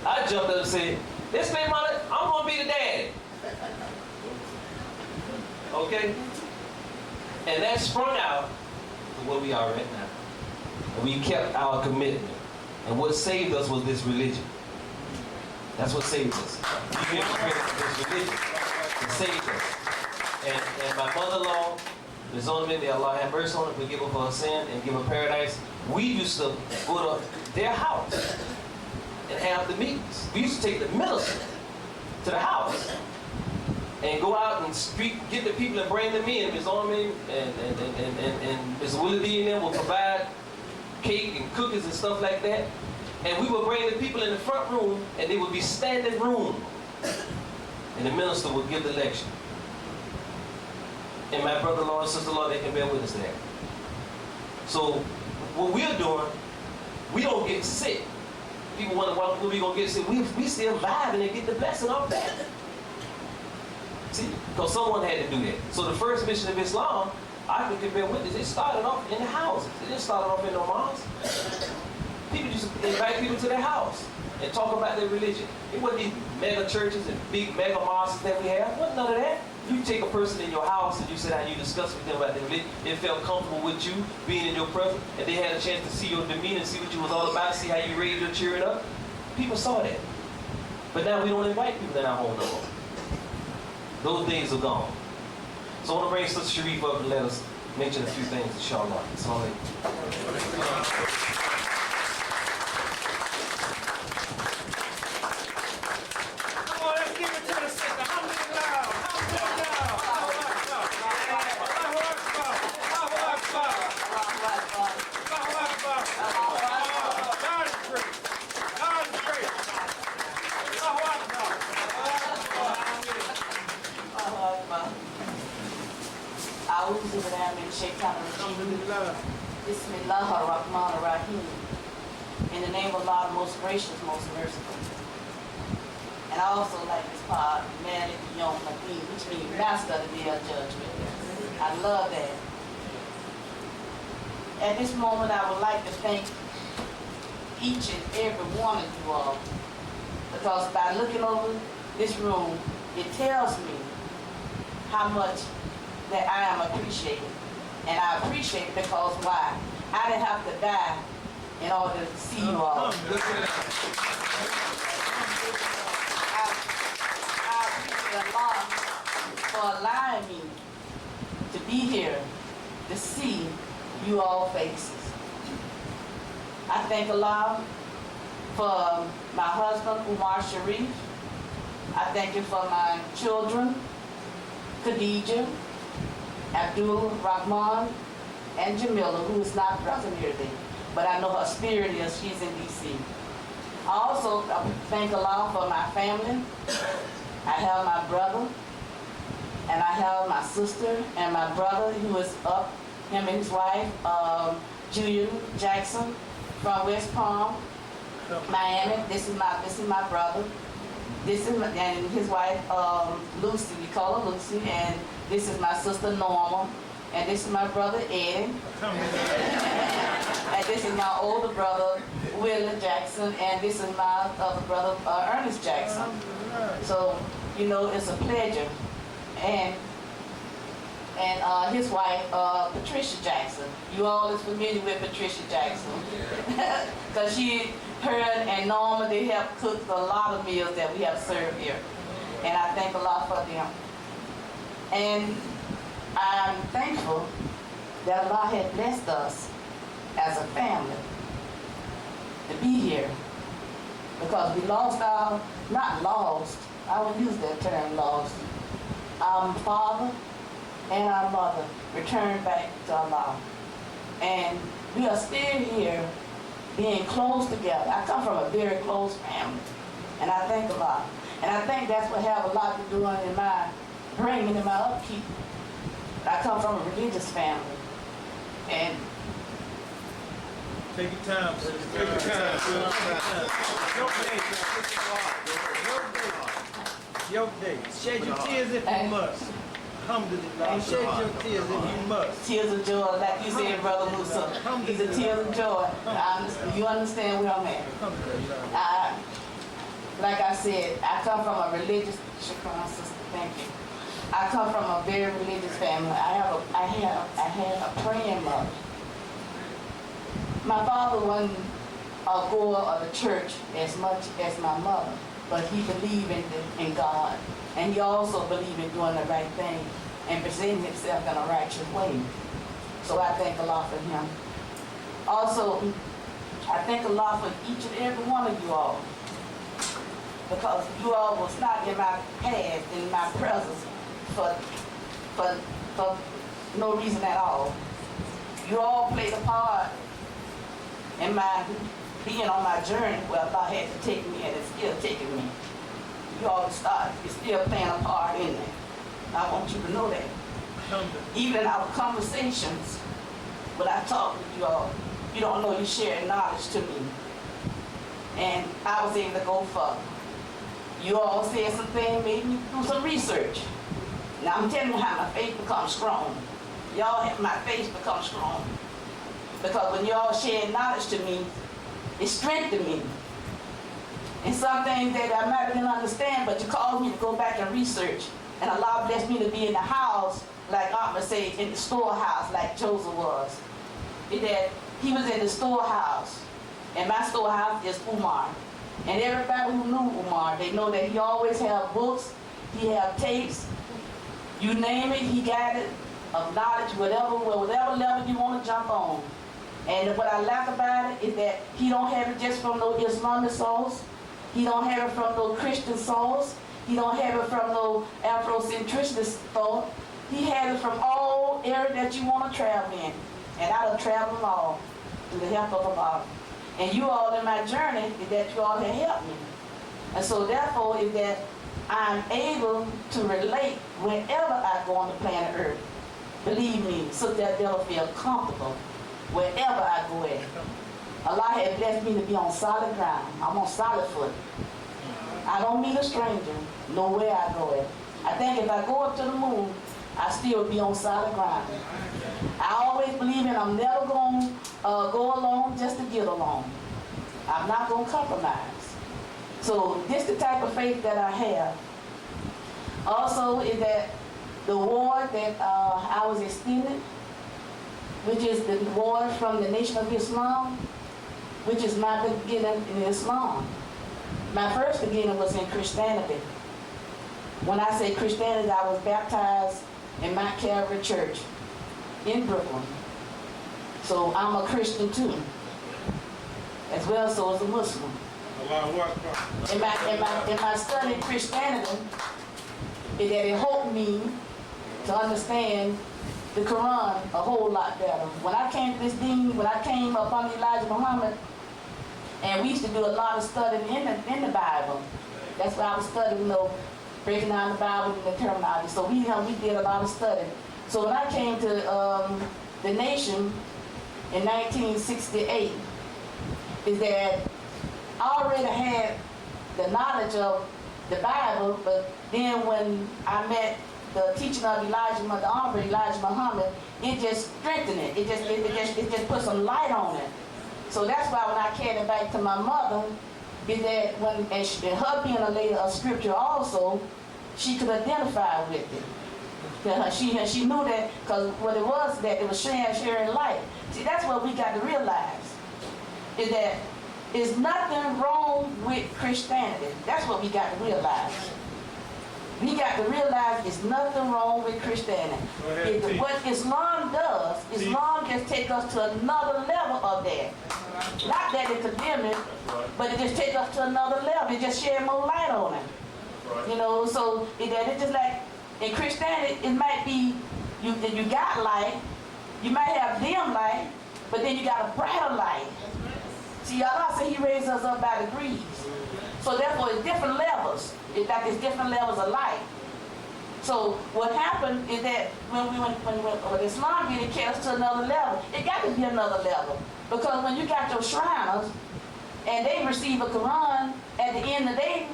I jumped up and said, this man, mother, I'm gonna be the dad. Okay? And that sprung out to where we are right now. And we kept our commitment. And what saved us was this religion. That's what saved us. We this religion. It saved us. And my mother-in-law, Ms. Zoneman, may Allah have mercy on her, forgive her for her sin, and give her paradise. We used to go to their house and have the meetings. We used to take the minister to the house and go out and get the people and bring them in. Ms. Zoneman and Ms. Willie D and them will provide cake and cookies and stuff like that. And we would bring the people in the front room, and they would be standing room. And the minister would give the lecture. And my brother-in-law and sister-in-law, they can bear witness to that. So what we're doing, we don't get sick. People wonder why we gonna get sick. We still vibing and get the blessing off that. See, because someone had to do that. So the first mission of Islam, I can bear witness, it started off in the houses. It didn't start off in no mosques. People just invite people to their house and talk about their religion. It wasn't these mega churches and big mega mosques that we have. It wasn't none of that. You take a person in your house and you sit down and you discuss with them about their religion. They felt comfortable with you being in your presence, and they had a chance to see your demeanor, see what you was all about, see how you raised your children up. People saw that. But now we don't invite people in our home no more. Those days are gone. So I want to bring Sister Sharif up and let us mention a few things, inshallah. Assalamu alaikum. Bismillahirrahmanirrahim. In the name of Allah, the most gracious, most merciful. And I also like this part, Malik Yom Nadim, which means master of the day of judgment. I love that. At this moment, I would like to thank each and every one of you all, because by looking over this room, it tells me how much that I am appreciated. And I appreciate it because why? I didn't have to die in order to see you all. I appreciate Allah for allowing me to be here to see you all faces. I thank Allah for my husband, Umar Sharif. I thank you for my children, Khadija, Abdul Rahman, and Jamila, who is not present here today, but I know her spirit is, she's in D.C. I also thank Allah for my family. I have my brother, and I have my sister, and my brother who is up, him and his wife, Julian Jackson from West Palm, Miami. This is my brother. This is and his wife, Lucy, we call her Lucy, and this is my sister Norma, and this is my brother Eddie, and this is my older brother Willie Jackson, and this is my other brother Ernest Jackson. So, you know, it's a pleasure, and his wife Patricia Jackson. You all is familiar with Patricia Jackson, because her and Norma, they have cooked a lot of meals that we have served here, and I thank Allah for them. And I'm thankful that Allah had blessed us as a family to be here, because we lost our, not lost, I would use that term lost, our father and our mother returned back to Allah. And we are still here being close together. I come from a very close family, and I thank Allah. And I think that's what have a lot to do in my bringing in my upkeep. I come from a religious family, and Take your time, sis. Take your time. Your day. Shed your tears if you must. Alhamdulillah. Shed your tears if you must. tears of joy, like you said, Brother Musa. These are tears of joy. You understand where I'm at. Like I said, I come from a religious, Shukran, sister, thank you. I come from a very religious family. I had a praying mother. My father wasn't a goer of the church as much as my mother, but he believed in God, and he also believed in doing the right thing and presenting himself in a righteous way. So I thank Allah for him. Also, I thank Allah for each and every one of you all, because you all was not in my past, in my presence, for no reason at all. You all played a part in my being on my journey where Allah had to take me and it's still taking me. You all start, it's still playing a part in it. I want you to know that. Even in our conversations, when I talk with you all, you don't know you're sharing knowledge to me. And I was able to go further. You all said some things, made me do some research. Now I'm telling you how my faith becomes strong. Y'all have my faith become strong. Because when y'all share knowledge to me, it strengthened me. And some things that I might didn't understand, but you caused me to go back and research. And Allah blessed me to be in the house, like Ahmed said, in the storehouse, like Joseph was. That he was in the storehouse. And my storehouse is Umar. And everybody who knew Umar, they know that he always had books, he had tapes, you name it, he got it, of knowledge, whatever level you want to jump on. And what I like about it is that he don't have it just from no Islamic source, he don't have it from no Christian source, he don't have it from no Afrocentricist thought. He has it from all areas that you want to travel in. And I done traveled them all through the help of Allah. And you all in my journey is that you all have helped me. And so therefore is that I'm able to relate wherever I go on the planet Earth. Believe me, so that they'll feel comfortable wherever I go at. Allah has blessed me to be on solid ground. I'm on solid foot. I don't meet a stranger, nowhere I go at. I think if I go up to the moon, I still be on solid ground. I always believe in I'm never going to go along just to get along. I'm not going to compromise. So this is the type of faith that I have. Also is that the war that I was extended, which is the war from the Nation of Islam, which is my beginning in Islam. My first beginning was in Christianity. When I say Christianity, I was baptized in Mount Calvary Church in Brooklyn. So I'm a Christian too, as well so as a Muslim. In my study in Christianity, is that it helped me to understand the Quran a whole lot better. When I came to this deen, when I came up under Elijah Muhammad, and we used to do a lot of studying in the Bible. That's why I was studying, breaking down the Bible and the terminology. So we did a lot of studying. So when I came to the nation in 1968, is that I already had the knowledge of the Bible, but then when I met the teaching of Elijah Muhammad, it just strengthened it. It just put some light on it. So that's why when I carried it back to my mother, is that and her being a lady of scripture also, she could identify with it. She knew that, because what it was, that it was sharing light. See, that's what we got to realize, is that there's nothing wrong with Christianity. That's what we got to realize. We got to realize there's nothing wrong with Christianity. What Islam does, Islam just takes us to another level of that. Not that it condemns it, but it just takes us to another level. It just sheds more light on it. So it's just like in Christianity, it might be you got light, you might have dim light, but then you got a brighter light. See, Allah said He raised us up by degrees. So therefore, it's different levels. It's like it's different levels of light. So what happened is that when Islam really carries us to another level, it got to be another level. Because when you got your Shriners, and they receive a Quran, at the end of the day,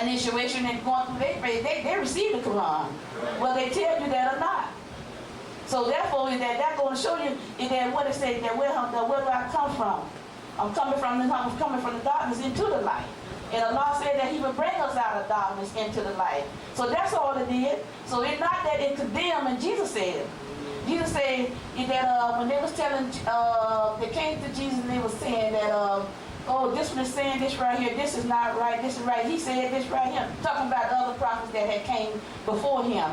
initiation and going through their phase, they receive the Quran, whether they tell you that or not. So therefore, is that going to show you is that what it says, that where do I come from? I'm coming from the darkness into the light. And Allah said that He would bring us out of darkness into the light. So that's all it did. So it's not that it condemned, and Jesus said it. Jesus said that when they was telling, they came to Jesus and they was saying that, this one is saying this right here, this is not right, this is right. He said this right here, talking about the other prophets that had came before him.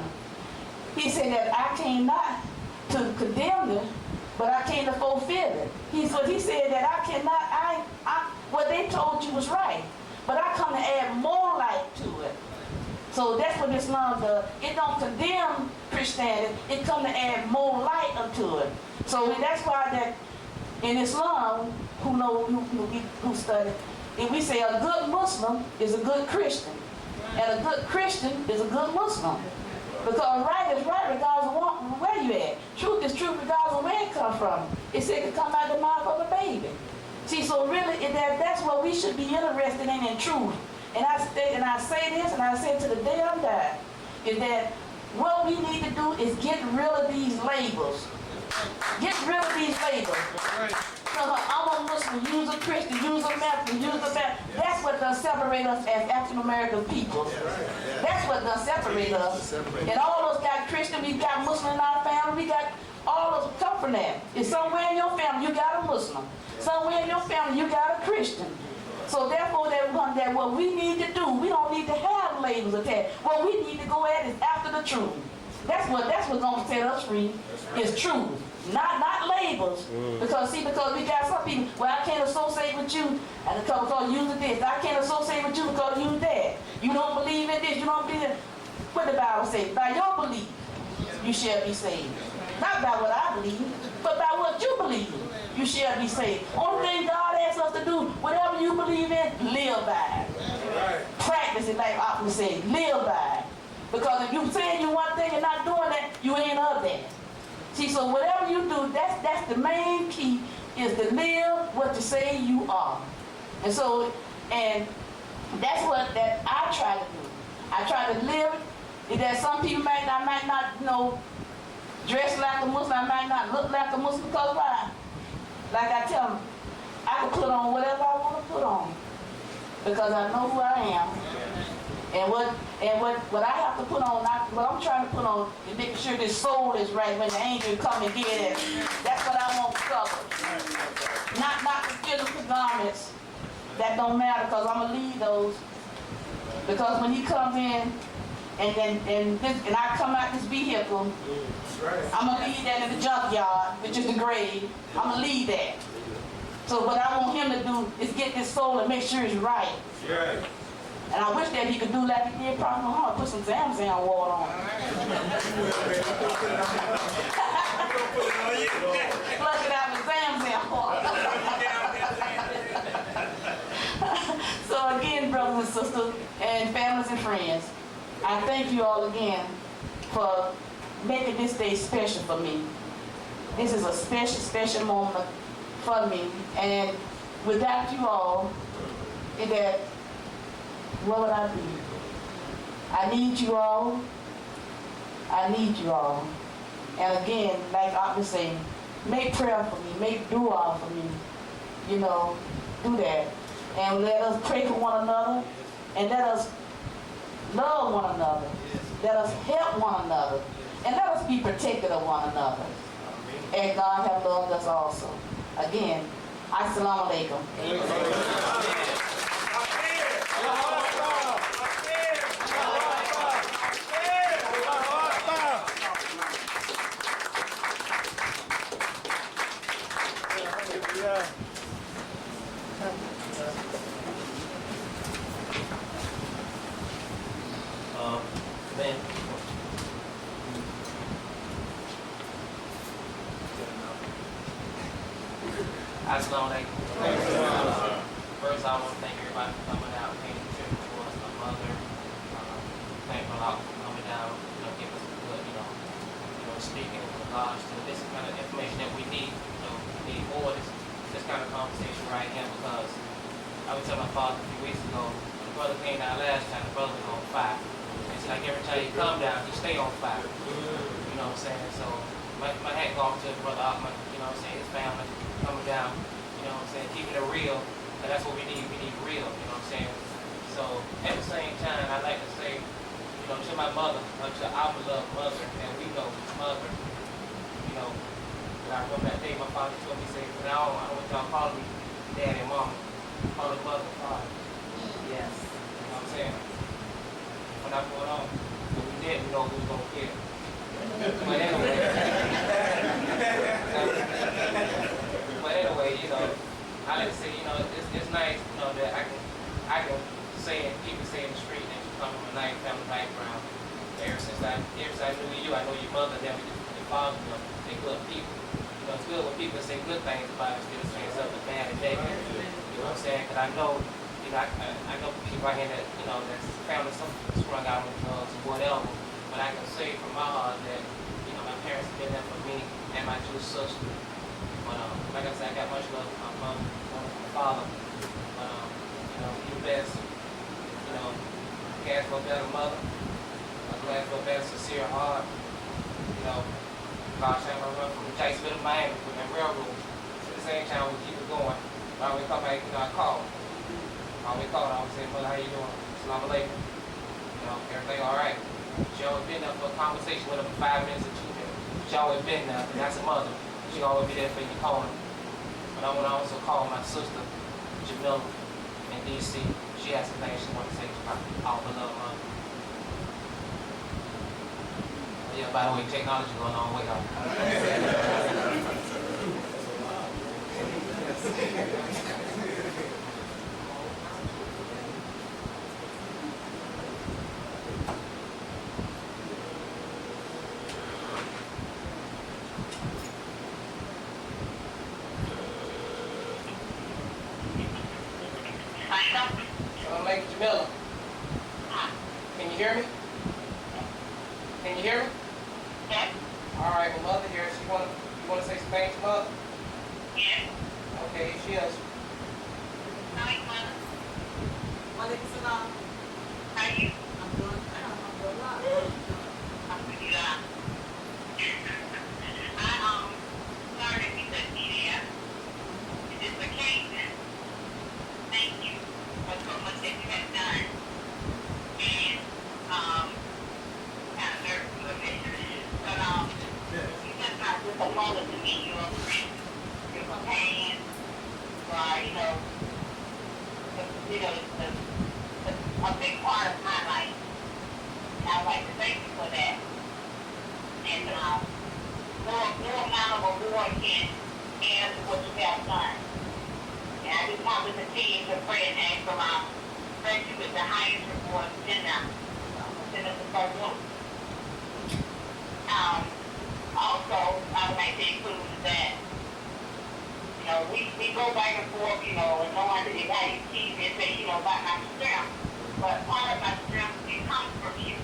He said that I came not to condemn them, but I came to fulfill it. He said that what they told you was right, but I come to add more light to it. So that's what Islam does. It don't condemn Christianity, it come to add more light unto it. So that's why that in Islam, who study, if we say a good Muslim is a good Christian, and a good Christian is a good Muslim. Because right is right regardless of where you at. Truth is truth regardless of where it comes from. It said it come out of the mouth of a baby. See, so really, that's what we should be interested in truth. And I say this, and I say it to the day I die, is that what we need to do is get rid of these labels. Get rid of these labels. So I'm a Muslim, use a Christian, use a Methodist, use a Baptist. That's what does separate us as African American people. That's what does separate us. And all of us got Christian, we got Muslim in our family, we got all of us come from that. If somewhere in your family you got a Muslim, somewhere in your family you got a Christian. So therefore, that what we need to do, we don't need to have labels attached. What we need to go at is after the truth. That's what's gonna set us free. Is truth, not labels. Because we got some people. Well, I can't associate with you, and because you this. I can't associate with you because you that. You don't believe in this. You don't believe in. What the Bible say? By your belief, you shall be saved. Not by what I believe, but by what you believe. You shall be saved. Only thing God asks us to do, whatever you believe in, live by it. Practice it, like I would say, live by it. Because if you saying you one thing and not doing that, you ain't of that. See, so whatever you do, that's the main key, is to live what you say you are. And so, and that's what that I try to do. I try to live it. That some people might not, dress like a Muslim, I might not look like a Muslim, because why? Like I tell them, I can put on whatever I want to put on, because I know who I am. And what I have to put on, what I'm trying to put on, is making sure this soul is right when the angel come and get it. That's what I want covered. Not the physical garments. That don't matter, because I'm gonna leave those. Because when he comes in and I come out this vehicle, I'm gonna leave that in the junkyard, which is the grave. I'm gonna leave that. So what I want him to do is get this soul and make sure it's right. And I wish that he could do like he did Prophet Muhammad, put some Zamzam water on it. Flush it out with Zamzam water. So again, brothers and sisters, and families and friends, I thank you all again for making this day special for me. This is a special, special moment for me. And without you all, what would I be? I need you all. I need you all. And again, like I was saying, make prayer for me, make dua for me. Do that. And let us pray for one another, and let us love one another. Let us help one another. And let us be protected of one another. And God have loved us also. Again, Assalamu alaikum. Man. Assalamu alaikum. First, I want to thank everybody for coming out, paying attention to us, my mother. Thank Allah for coming down, give us a good, speaking in regards to this kind of information that we need. We need more of this kind of conversation right here, because I was telling my father a few weeks ago, the brother came down last time, the brother was on fire. It's like every time you come down, you stay on fire. You know what I'm saying? So my hat goes to Brother Ahmad, his family coming down, keeping it real. And that's what we need. We need real, So at the same time, I like to say, to my mother, to our beloved mother, and we know his mother, I remember that day my father told me, say, I don't want y'all call me dad and mama. Call the mother and father. Yes. You know what I'm saying? We're not going on. If we did, we know who's going to kill. But anyway, I like to say, it's nice, that I can say and keep it say in the street that you come from a nice family background. Ever since I knew you, I know your mother, them, your father, they're good people. It's good when people say good things about it instead of saying something bad and negative. You know what I'm saying? Because I know, I know people out here that, that's family sprung out on drugs or whatever. But I can say from my heart that, my parents have been there for me and my two sisters. But like I said, I got much love for my mom, my father. But he the best. Ask for a better mother. I'm glad for a better sincere heart. Gosh, I'm gonna run from Jacksonville to Miami with that railroad. At the same time, we keep it going. I always come back, I call. I always say, mother, how you doing? Assalamu alaikum. Everything all right. She always been there for a conversation with her for 5 minutes or 2 minutes. She always been there, and that's a mother. She always be there for you calling. But I want to also call my sister, Jamila, in D.C. She has some things she wants to say to our beloved mother. Yeah, by the way, technology going a long way out. Jamila, can you hear me? Can you hear me? Yes. All right, well, mother here, you want to say some things to mother? Yes. Okay, here she is. Hi, Mother. Walaikum salam. How are you? I'm doing fine. Alhamdulillah. Alhamdulillah. Sorry that we couldn't be there. In this occasion, thank you for so much that you have done. And, kind of nervous a little bit. But, you're just not just a mother to me. You're a friend. You're a companion. It's a big part of my life. And I'd like to thank you for that. And no amount of reward can answer what you have done. And I just want to continue to pray and ask for my friendship with the highest reward in the first one. Also, I would like to include that we go back and forth, and no one really got his keys and say, about my strength. But part of my strength, it comes from you.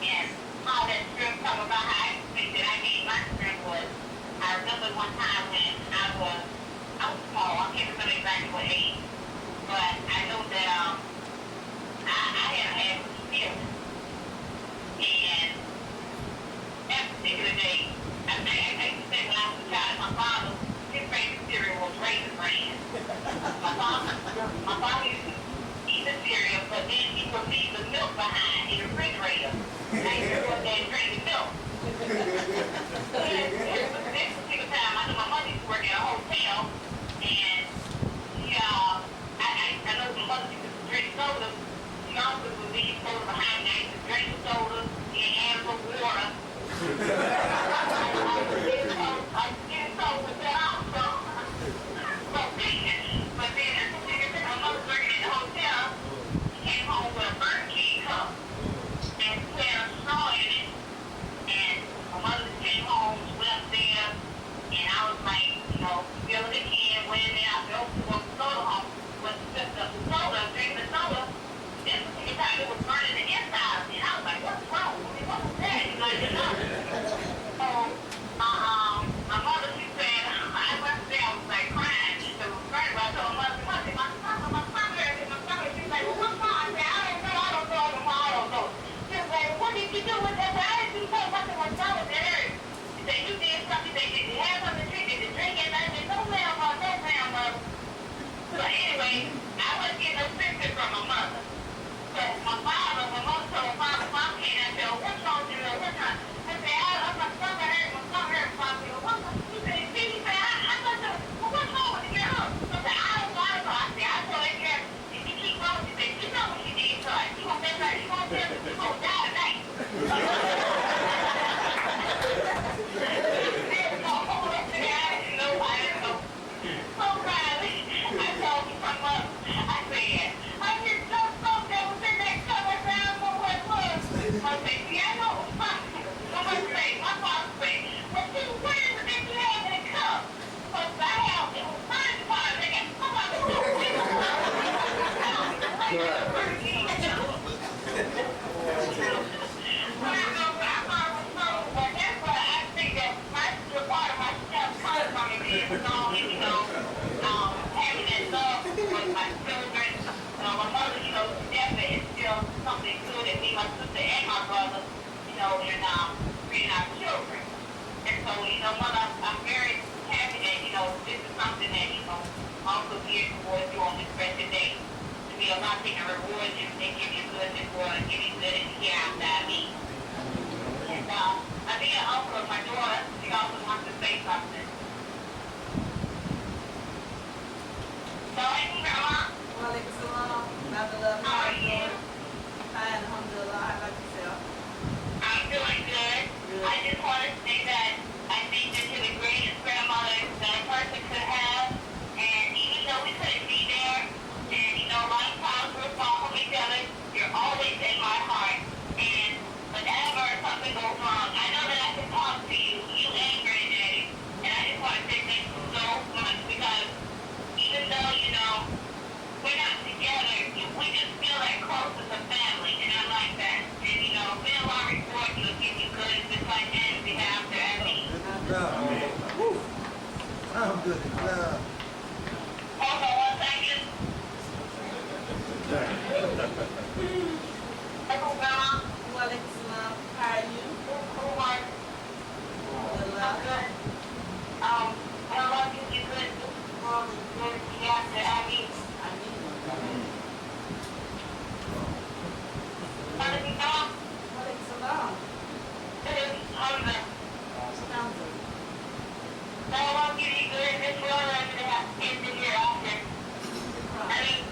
And how that strength come about, how I think that I gained my strength was, I remember one time when I was small, I can't remember exactly what age, but I know that I had some spirit. And that particular day, I used to say when I was a child, my father, his favorite cereal was Raisin Bran. My father used to eat the cereal, but then he would leave the milk behind in the refrigerator. And I used to go there and drink the milk. This particular time, I know my mother used to work at a hotel, and she, I know my mother used to drink soda. She also would leave soda behind, and I used to drink the soda and add a little water. I did so with that also. But then this particular time, my mother was working in the hotel. She came home with a Burger King cup and she had a straw in it. And my mother just came home, she went upstairs, and I was like, filling the can, went in there, I said, oh, she wants the soda home. When she took the soda, drinking the soda, this particular time it was burning the inside of me. And I was like, what's wrong? What was that? So, my mother, she said, I went there, I was like crying. She said, well, first I told my mother, my stomach hurts. She's like, well, what's wrong? I said, I don't know. She was like, what did you do with that? I didn't do something with stomach that hurt. She said, you did something. She said, did you have something to drink? Did you drink it? I said, no, ma'am. So anyway, I was getting a picture from my mother. So my mother told my father, Mom came and said, what's wrong with you? What's wrong? I said, my stomach hurt. Father said, what's wrong? He said, I thought so. Well, what's wrong with you? So I said, I don't know. I said, I told her, if you keep going, she said, you know what she did to her. You gonna tell her, you gonna die tonight. My getting along and, having that love with my children. My mother, definitely instilled something good in me, my sister and my brother, in treating our children. And so, Mother, I'm very happy that, this is something that, also geared towards you on this special day. To be a lot of things reward you, they give you good before, give you good and care outside me. And I think also my daughter, she also wants to say something. So, Grandma. Walaikum salam. Adilah, How are you? Hi, alhamdulillah. How about yourself? I'm doing good. I just want to say that I think that you're the greatest grandmother that a person could have. And even though we couldn't be there, and a lot of times we're far from each other, you're always in my heart. And whenever something goes wrong, I know that I can talk to you and Granddaddy. And I just want to say thank you so much because even though, we're not together, we just feel like close as a family, and I like that. And, being law report, you'll give you good just like that if you have to at me. Alhamdulillah. Hold on 1 second. Hello, Grandma. Walaikum salam. How are you? Who are you? Alhamdulillah. I'm good. I love you. You're good. Good. You have to at me. I need you. How did you go? Walaikum salam. Good. Alhamdulillah. Alhamdulillah. So I want you to be good in this world and to have kids in here after. I mean,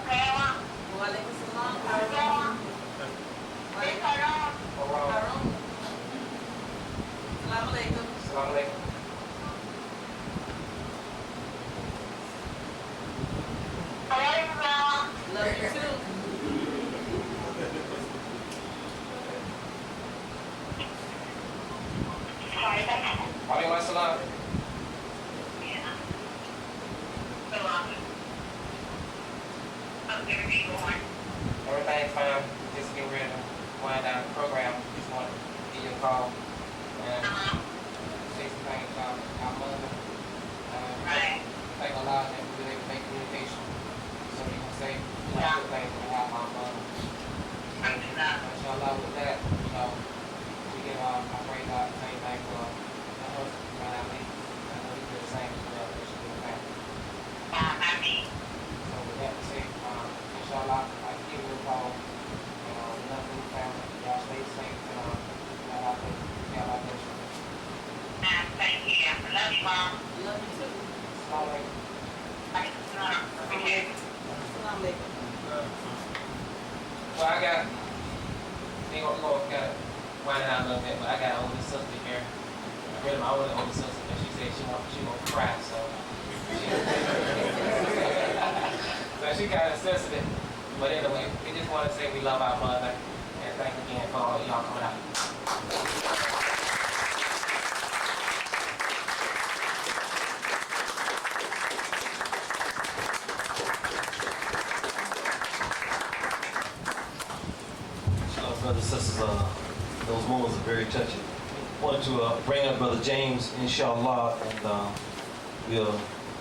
Grandma. Walaikum salam. How are Grandma. you? Hey, Carol. Harun. Assalamu alaikum. Assalamu alaikum. Hello, Grandma. Love you too. Sorry, Walaikum assalam. yeah. So, I'm gonna be going. Everything's fine. Just getting ready to wind down the program. Just want to give you a call and say some things about our mother. Right. Thank Allah that we were able to make communication so we can say Yeah. good things about my mother. Alhamdulillah. Inshallah, with that, we give I pray God the same thing for my husband, right? I know he did the same as well, that she did the same. I mean, So with that said, inshallah, I give you a call. Nothing in the family. Y'all stay safe. God bless you. thank you. I love you, Mom. Love you too. Assalamu alaikum. Okay. Assalamu alaikum. Well, I got, we got to wind it out a little bit, but I got an older sister here. Really, my older sister, but she said she won't cry, so. So she kind of sensitive. But anyway, we just want to say we love our mother, and thank you again for all y'all coming out. Brothers and sisters, those moments are very touching. Wanted to bring up Brother James, inshallah, and I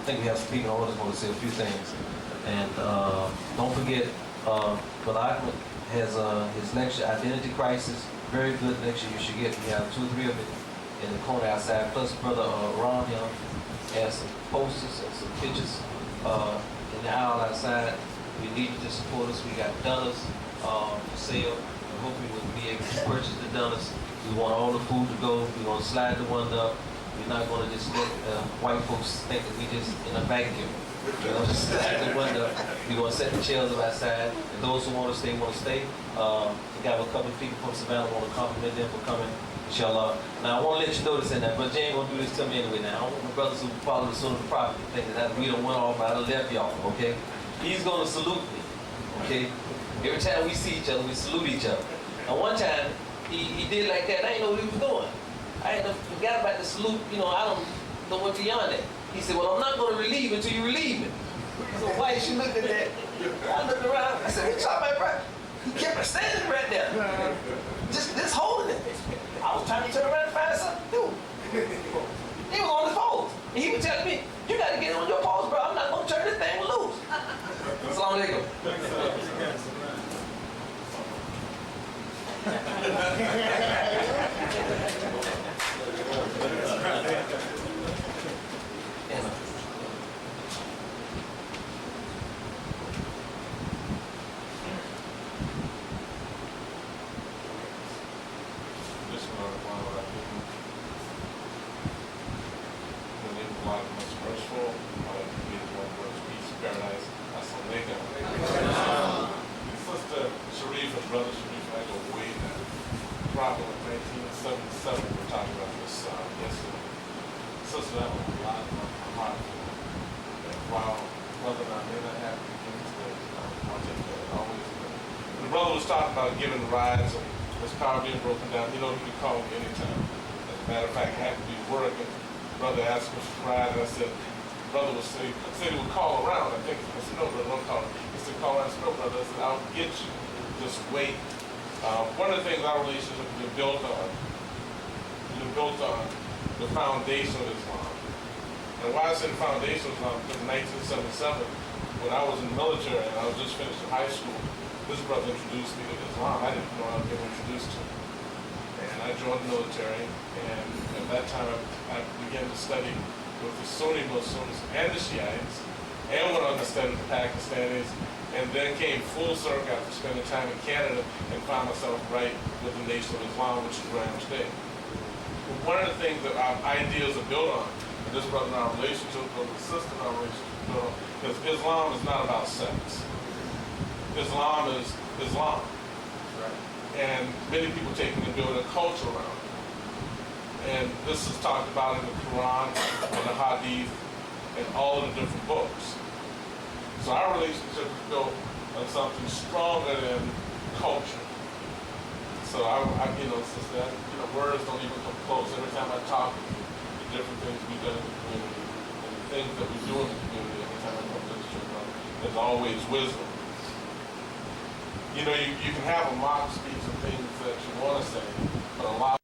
think we have some people in orders want to say a few things. And don't forget, Brother Ahmed has his lecture, Identity Crisis, very good lecture you should get. We have 2 or 3 of it in the corner outside. Plus, Brother Ron here has some posters and some pictures in the aisle outside. We need you to support us. We got dollars for sale. I hope we will be able to purchase the donuts. We want all the food to go. We're going to slide the one up. We're not going to just let white folks think that we just in a vacuum. We're going to slide the one up. We're going to set the chairs up outside. And those who want to stay, want to stay. We got a couple of people from Savannah want to compliment them for coming, inshallah. Now, I want to let you know this in that, but Jane going to do this to me anyway now. I want my brothers who follow the son of the prophet to think that we don't went off, I done left y'all, okay? He's going to salute me, okay? Every time we see each other, we salute each other. And one time, he did like that. I didn't know what he was doing. I had forgot about the salute. I don't know what beyond that. He said, well, I'm not going to relieve until you relieve me. So why she looked at that? I looked around. I said, what you talking about, bro? He kept standing right there, just holding it. I was trying to turn around and find something to do. He was on his poles, and he was telling me, "You got to get on your poles, bro. I'm not gonna turn this thing loose." Assalamu alaikum. Sister Sharif and Brother Sharif, I go way back. Probably in 1977, we were talking about this yesterday. Sister, that was a lot of my heart. And while Brother and I may not have beginnings today, I'll take that always. When the brother was talking about giving rides and his car being broken down, he could call me anytime. As a matter of fact, I had to be working. Brother asked me for a ride, and I said, brother would say he would call around. I think I said, "No, brother, don't call." He said, "Call around." I said, "No, brother." I said, "I'll get you. Just wait." One of the things our relationship has been built on the foundation of Islam. And why I said the foundation of Islam, because in 1977, when I was in the military and I was just finished in high school, this brother introduced me to Islam. I didn't know I was getting introduced to it. And I joined the military, and at that time I began to study with the Sunni Muslims and the Shiites, and went on to study the Pakistanis, and then came full circle after spending time in Canada and found myself right with the Nation of Islam, which is where I am today. But one of the things that our ideas are built on, and this brother and our relationship, brother and sister and our relationship is built on, because Islam is not about sex. Islam is Islam. And many people take it and build a culture around it. And this is talked about in the Quran and the Hadith and all of the different books. So our relationship is built on something stronger than culture. So sister, words don't even come close. Every time I talk, the different things we do in the community and the things that we do in the community, every time I come to the church, there's always wisdom. You can have a mock speech and things that you want to say, but a lot